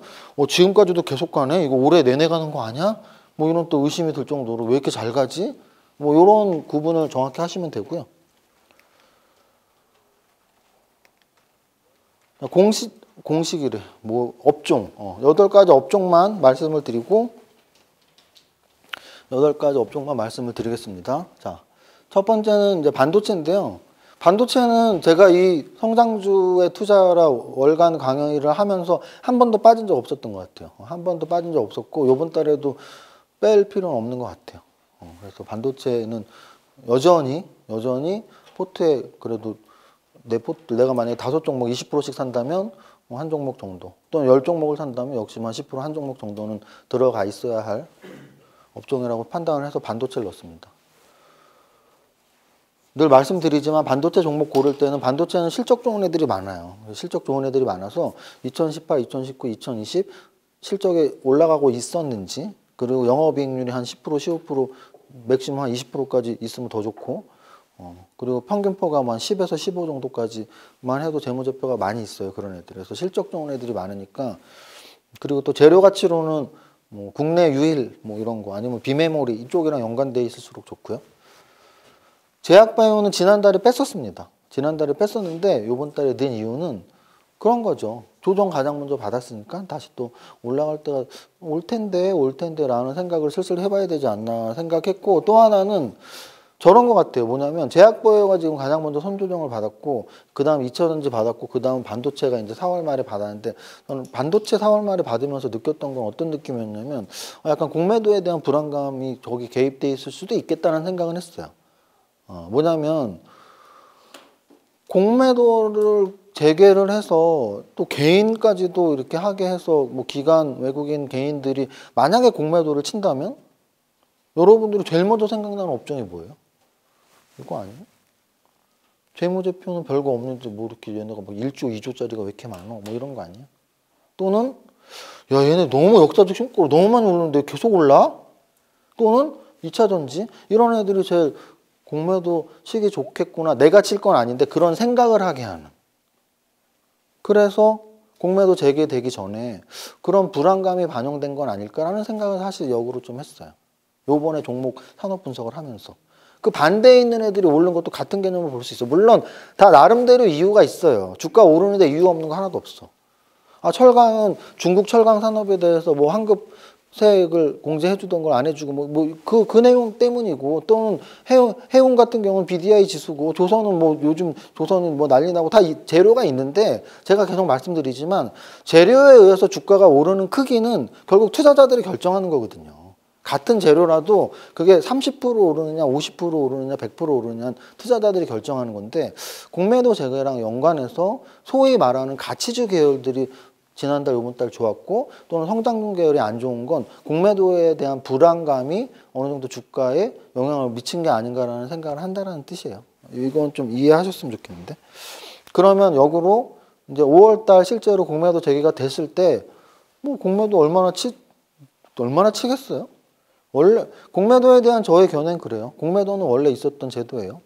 지금까지도 계속 가네? 이거 올해 내내 가는 거 아니야? 뭐 이런 또 의심이 들 정도로 왜 이렇게 잘 가지? 뭐 이런 구분을 정확히 하시면 되고요. 공식이래. 뭐 업종. 8가지 업종만 말씀을 드리고 8가지 업종만 말씀을 드리겠습니다. 자, 첫 번째는 이제 반도체인데요. 반도체는 제가 이 성장주에 투자라 월간 강의를 하면서 한 번도 빠진 적 없었던 것 같아요. 한 번도 빠진 적 없었고 이번 달에도 뺄 필요는 없는 것 같아요. 그래서 반도체는 여전히 포트에 그래도 내가 만약에 5종목 20%씩 산다면 한 종목 정도 또는 10종목을 산다면 역시 한 10% 한 종목 정도는 들어가 있어야 할 업종이라고 판단을 해서 반도체를 넣습니다. 늘 말씀드리지만 반도체 종목 고를 때는 반도체는 실적 좋은 애들이 많아요. 실적 좋은 애들이 많아서 2018, 2019, 2020 실적에 올라가고 있었는지 그리고 영업이익률이 한 10%, 15% 맥시멈 한 20%까지 있으면 더 좋고 그리고 평균표가 한 10에서 15 정도까지만 해도 재무제표가 많이 있어요. 그런 애들. 그래서 실적 좋은 애들이 많으니까 그리고 또 재료 가치로는 뭐 국내 유일 뭐 이런 거 아니면 비메모리 이쪽이랑 연관돼 있을수록 좋고요. 제약바이오는 지난달에 뺐었습니다. 지난달에 뺐었는데 이번 달에 낸 이유는 그런 거죠. 조정 가장 먼저 받았으니까 다시 또 올라갈 때가 올 텐데 라는 생각을 슬슬 해봐야 되지 않나 생각했고 또 하나는 저런 것 같아요. 뭐냐면 제약바이오가 지금 가장 먼저 선조정을 받았고 그 다음 2차 전지 받았고 그 다음 반도체가 이제 4월 말에 받았는데 저는 반도체 4월 말에 받으면서 느꼈던 건 어떤 느낌이었냐면 약간 공매도에 대한 불안감이 저기 개입돼 있을 수도 있겠다는 생각은 했어요. 뭐냐면 공매도를 재개를 해서 또 개인까지도 이렇게 하게 해서 뭐 기관 외국인 개인들이 만약에 공매도를 친다면 여러분들이 제일 먼저 생각나는 업종이 뭐예요? 이거 아니에요? 재무제표는 별거 없는데 뭐 이렇게 얘네가 뭐 1조, 2조짜리가 왜 이렇게 많아? 뭐 이런 거 아니에요? 또는 야 얘네 너무 역사적 신고로 너무 많이 오르는데 계속 올라? 또는 2차 전지? 이런 애들이 제일 공매도 치기 좋겠구나. 내가 칠 건 아닌데 그런 생각을 하게 하는. 그래서 공매도 재개되기 전에 그런 불안감이 반영된 건 아닐까라는 생각을 사실 역으로 좀 했어요. 요번에 종목 산업 분석을 하면서. 그 반대에 있는 애들이 오른 것도 같은 개념으로 볼 수 있어. 물론 다 나름대로 이유가 있어요. 주가 오르는데 이유 없는 거 하나도 없어. 철강은 중국 철강 산업에 대해서 뭐 환급 세액을 공제해 주던 걸 안 해주고 그 내용 때문이고 또는 해운 같은 경우는 BDI 지수고 조선은 뭐 요즘 조선은 뭐 난리 나고 다 재료가 있는데 제가 계속 말씀드리지만 재료에 의해서 주가가 오르는 크기는 결국 투자자들이 결정하는 거거든요. 같은 재료라도 그게 30% 오르느냐, 50% 오르느냐, 100% 오르느냐 투자자들이 결정하는 건데 공매도 재개랑 연관해서 소위 말하는 가치주 계열들이 지난달, 이번 달 좋았고 또는 성장분 계열이 안 좋은 건 공매도에 대한 불안감이 어느 정도 주가에 영향을 미친 게 아닌가라는 생각을 한다는 뜻이에요. 이건 좀 이해하셨으면 좋겠는데. 그러면 역으로 이제 5월 달 실제로 공매도 재개가 됐을 때 뭐 공매도 얼마나 치겠어요? 원래 공매도에 대한 저의 견해는 그래요. 공매도는 원래 있었던 제도예요.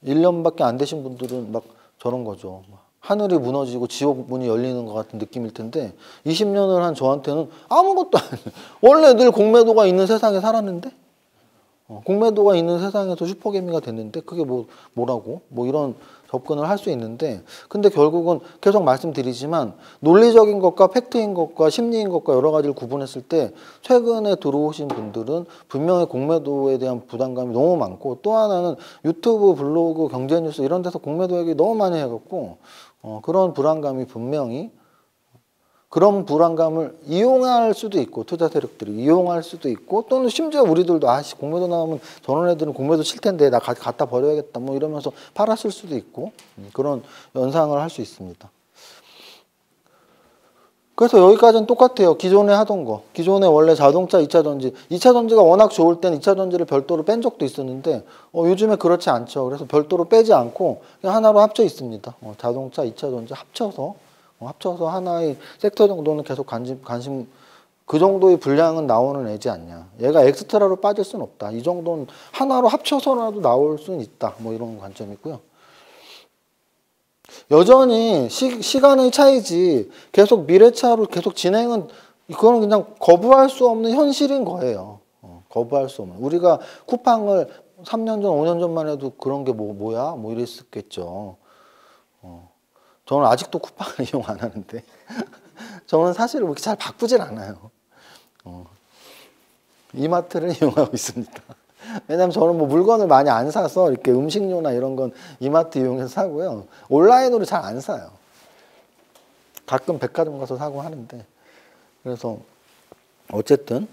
1년밖에 안 되신 분들은 막 저런 거죠. 하늘이 무너지고 지옥 문이 열리는 것 같은 느낌일 텐데 20년을 한 저한테는 아무것도 아니에요. 원래 늘 공매도가 있는 세상에 살았는데 공매도가 있는 세상에서 슈퍼개미가 됐는데 그게 뭐라고 뭐 이런 접근을 할 수 있는데 근데 결국은 계속 말씀드리지만 논리적인 것과 팩트인 것과 심리인 것과 여러 가지를 구분했을 때 최근에 들어오신 분들은 분명히 공매도에 대한 부담감이 너무 많고 또 하나는 유튜브, 블로그, 경제뉴스 이런 데서 공매도 얘기 너무 많이 해갖고 그런 불안감이 분명히 그런 불안감을 이용할 수도 있고 투자 세력들이 이용할 수도 있고 또는 심지어 우리들도 아씨 공매도 나오면 저런 애들은 공매도 칠 텐데 나 갖다 버려야겠다 뭐 이러면서 팔았을 수도 있고 그런 연상을 할 수 있습니다. 그래서 여기까지는 똑같아요. 기존에 하던 거. 기존에 원래 자동차 2차 전지. 2차 전지가 워낙 좋을 땐 2차 전지를 별도로 뺀 적도 있었는데 요즘에 그렇지 않죠. 그래서 별도로 빼지 않고 그냥 하나로 합쳐 있습니다. 자동차 2차 전지 합쳐서 하나의 섹터 정도는 계속 관심 그 정도의 분량은 나오는 애지 않냐. 얘가 엑스트라로 빠질 수는 없다. 이 정도는 하나로 합쳐서라도 나올 수는 있다. 뭐 이런 관점이고요. 여전히 시간의 차이지 계속 미래차로 계속 진행은 그거는 그냥 거부할 수 없는 현실인 거예요. 거부할 수 없는. 우리가 쿠팡을 3년 전, 5년 전만 해도 그런 게 뭐야? 뭐 이랬었겠죠. 저는 아직도 쿠팡을 이용 안 하는데 저는 사실 그렇게 잘 바꾸질 않아요. 이마트를 이용하고 있습니다. 왜냐면 저는 뭐 물건을 많이 안 사서 이렇게 음식료나 이런 건 이마트 이용해서 사고요. 온라인으로 잘 안 사요. 가끔 백화점 가서 사고 하는데. 그래서 어쨌든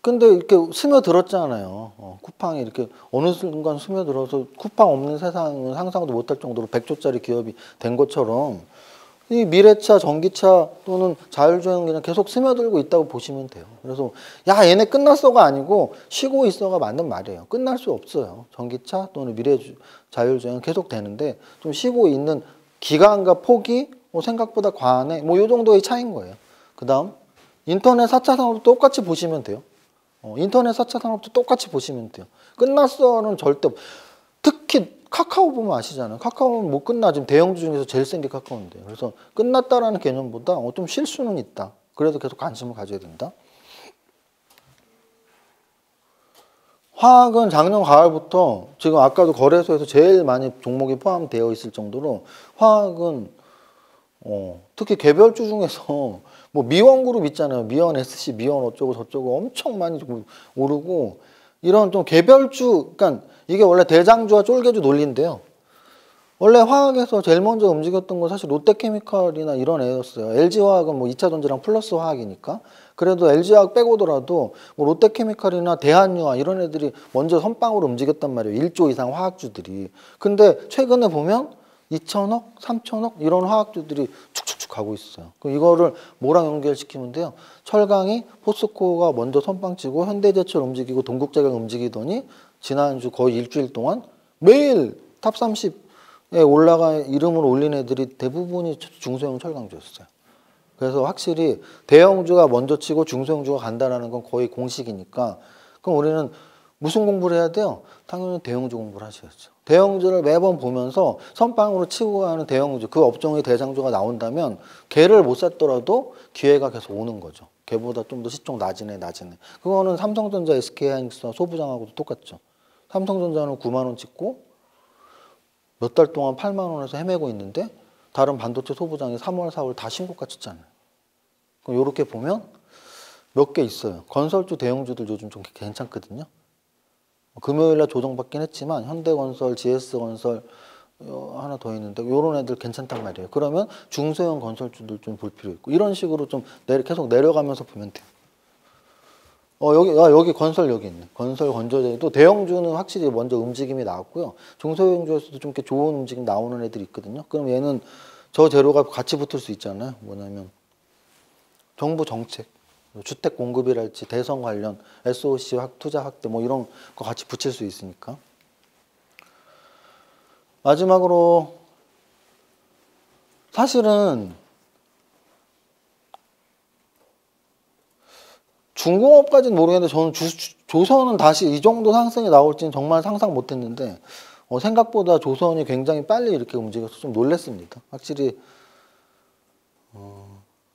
근데 이렇게 스며들었잖아요. 쿠팡이 이렇게 어느 순간 스며들어서 쿠팡 없는 세상은 상상도 못할 정도로 100조짜리 기업이 된 것처럼 이 미래차, 전기차 또는 자율주행 그냥 계속 스며들고 있다고 보시면 돼요. 그래서 야 얘네 끝났어가 아니고 쉬고 있어가 맞는 말이에요. 끝날 수 없어요. 전기차 또는 자율주행은 계속 되는데 좀 쉬고 있는 기간과 폭이 생각보다 과하네. 뭐 이 정도의 차이인 거예요. 그 다음 인터넷 4차 산업도 똑같이 보시면 돼요. 인터넷 4차 산업도 똑같이 보시면 돼요. 끝났어는 절대 특히 카카오 보면 아시잖아요. 카카오는 못 끝나. 지금 대형주 중에서 제일 센 게 카카오인데. 그래서 끝났다라는 개념보다 좀 쉴 수는 있다. 그래도 계속 관심을 가져야 된다. 화학은 작년 가을부터 지금 아까도 거래소에서 제일 많이 종목이 포함되어 있을 정도로 화학은 특히 개별주 중에서 뭐 미원그룹 있잖아요. 미원 SC, 미원 어쩌고 저쩌고 엄청 많이 오르고 이런 좀 개별주, 그러니까 이게 원래 대장주와 쫄개주 논리인데요. 원래 화학에서 제일 먼저 움직였던 건 사실 롯데케미칼이나 이런 애였어요. LG화학은 뭐 2차 전지랑 플러스 화학이니까. 그래도 LG화학 빼고더라도 뭐 롯데케미칼이나 대한유화 이런 애들이 먼저 선빵으로 움직였단 말이에요. 1조 이상 화학주들이. 근데 최근에 보면 2천억, 3천억 이런 화학주들이 축축축 가고 있어요. 그럼 이거를 뭐랑 연결시키면 돼요? 철강이 포스코가 먼저 선빵치고 현대제철 움직이고 동국제강 움직이더니 지난주 거의 일주일 동안 매일 탑 30에 올라가 이름을 올린 애들이 대부분이 중소형 철강주였어요. 그래서 확실히 대형주가 먼저 치고 중소형주가 간다라는 건 거의 공식이니까 그럼 우리는 무슨 공부를 해야 돼요? 당연히 대형주 공부를 하셔야죠. 대형주를 매번 보면서 선빵으로 치고 가는 대형주, 그 업종의 대장주가 나온다면 걔를 못 샀더라도 기회가 계속 오는 거죠. 걔보다 좀 더 시총 낮으네. 그거는 삼성전자, SK하이닉스와 소부장하고도 똑같죠. 삼성전자는 9만 원 찍고 몇 달 동안 8만 원에서 헤매고 있는데 다른 반도체 소부장이 3월, 4월 다 신고가 쳤잖아요. 그럼 이렇게 보면 몇 개 있어요. 건설주, 대형주들 요즘 좀 괜찮거든요. 금요일날 조정받긴 했지만 현대건설, GS건설 하나 더 있는데 이런 애들 괜찮단 말이에요. 그러면 중소형 건설주들 좀 볼 필요 있고 이런 식으로 좀 계속 내려가면서 보면 돼요. 여기 건설 여기 있네. 건설 건조제도 대형주는 확실히 먼저 움직임이 나왔고요. 중소형주에서도 좀 이렇게 좋은 움직임 나오는 애들이 있거든요. 그럼 얘는 저 재료가 같이 붙을 수 있잖아요. 뭐냐면 정부 정책, 주택 공급이랄지 대선 관련 SOC 투자 확대 뭐 이런 거 같이 붙일 수 있으니까. 마지막으로 사실은 중공업까지는 모르겠는데 저는 조선은 다시 이 정도 상승이 나올지는 정말 상상 못했는데 생각보다 조선이 굉장히 빨리 이렇게 움직여서 좀 놀랐습니다. 확실히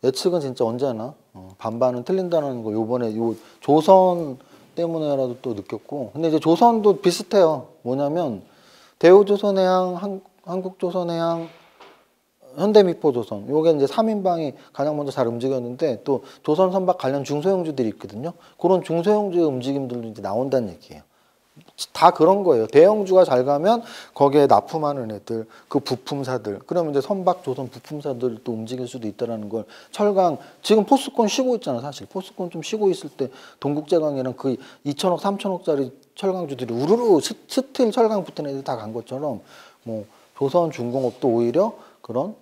예측은 진짜 언제나 반반은 틀린다는 거 요번에 요 조선 때문에라도 또 느꼈고, 근데 이제 조선도 비슷해요. 뭐냐면 대우조선해양, 한국조선해양, 현대미포조선 요게 이제 3인방이 가장 먼저 잘 움직였는데 또 조선 선박 관련 중소형주들이 있거든요. 그런 중소형주의 움직임들도 이제 나온다는 얘기예요. 다 그런 거예요. 대형주가 잘 가면 거기에 납품하는 애들, 그 부품사들, 그러면 이제 선박 조선 부품사들도 움직일 수도 있다라는 걸 철강, 지금 포스콘 쉬고 있잖아. 사실 포스콘 좀 쉬고 있을 때 동국제강이랑 그 2천억 3천억짜리 철강주들이 우르르 스틸 철강 붙은 애들 다 간 것처럼 뭐 조선 중공업도 오히려 그런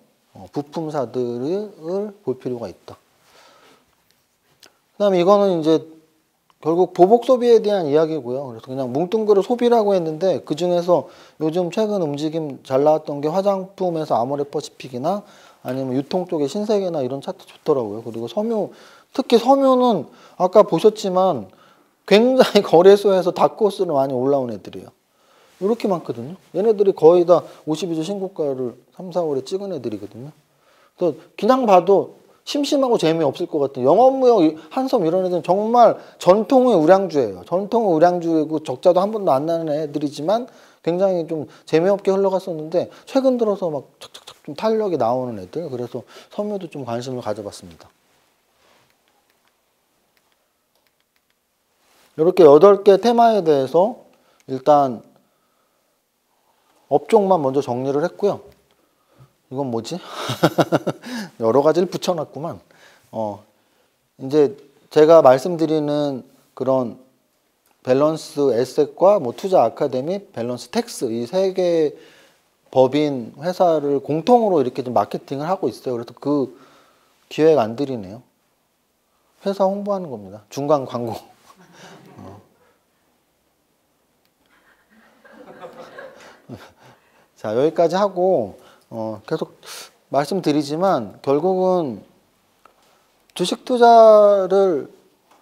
부품사들을 볼 필요가 있다. 그다음에 이거는 이제 결국 보복 소비에 대한 이야기고요. 그래서 그냥 뭉뚱그려 소비라고 했는데 그 중에서 요즘 최근 움직임 잘 나왔던 게 화장품에서 아모레퍼시픽이나 아니면 유통 쪽에 신세계나 이런 차트 좋더라고요. 그리고 섬유, 특히 섬유는 아까 보셨지만 굉장히 거래소에서 다크호스로 많이 올라온 애들이에요. 이렇게 많거든요. 얘네들이 거의 다 52주 신고가를 3, 4월에 찍은 애들이거든요. 그래서 그냥 봐도 심심하고 재미없을 것 같은 영업무역, 한섬 이런 애들은 정말 전통의 우량주예요. 전통의 우량주이고 적자도 한 번도 안 나는 애들이지만 굉장히 좀 재미없게 흘러갔었는데 최근 들어서 막 착착착 좀 탄력이 나오는 애들. 그래서 섬유도 좀 관심을 가져봤습니다. 이렇게 8개 테마에 대해서 일단 업종만 먼저 정리를 했고요. 이건 뭐지? 여러 가지를 붙여놨구만. 이제 제가 말씀드리는 그런 밸런스 에셋과 뭐 투자 아카데미, 밸런스 텍스 이 3개 법인 회사를 공통으로 이렇게 좀 마케팅을 하고 있어요. 그래서 그 기획 안 드리네요. 회사 홍보하는 겁니다. 중간 광고. 자, 여기까지 하고 계속 말씀드리지만 결국은 주식 투자를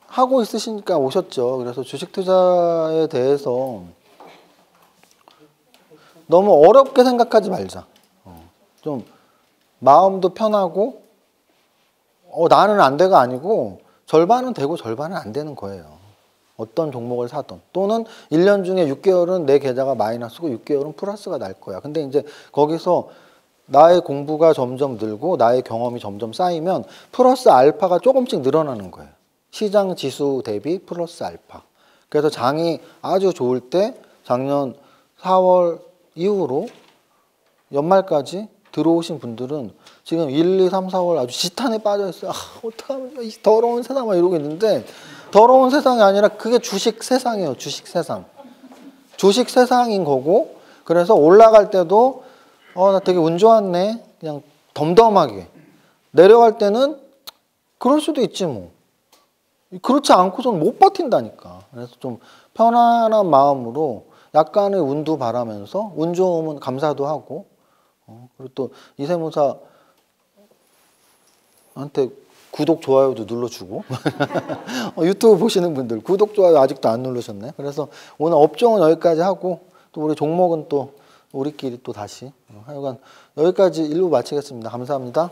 하고 있으시니까 오셨죠. 그래서 주식 투자에 대해서 너무 어렵게 생각하지 말자. 좀 마음도 편하고 나는 안 돼가 아니고 절반은 되고 절반은 안 되는 거예요. 어떤 종목을 사든 또는 1년 중에 6개월은 내 계좌가 마이너스고 6개월은 플러스가 날 거야. 근데 이제 거기서 나의 공부가 점점 늘고 나의 경험이 점점 쌓이면 플러스 알파가 조금씩 늘어나는 거예요. 시장 지수 대비 플러스 알파. 그래서 장이 아주 좋을 때 작년 4월 이후로 연말까지 들어오신 분들은 지금 1, 2, 3, 4월 아주 지탄에 빠져 있어요. 어떡하면 이 더러운 세상 막 이러고 있는데 더러운 세상이 아니라 그게 주식 세상이에요. 주식 세상. 주식 세상인 거고 그래서 올라갈 때도 나 되게 운 좋았네. 그냥 덤덤하게. 내려갈 때는 그럴 수도 있지 뭐. 그렇지 않고서는 못 버틴다니까. 그래서 좀 편안한 마음으로 약간의 운도 바라면서 운 좋으면 감사도 하고 그리고 또 이세무사한테 구독, 좋아요도 눌러주고 유튜브 보시는 분들 구독, 좋아요 아직도 안 누르셨네. 그래서 오늘 업종은 여기까지 하고 또 우리 종목은 또 우리끼리 또 다시 하여간 여기까지 일부 마치겠습니다. 감사합니다.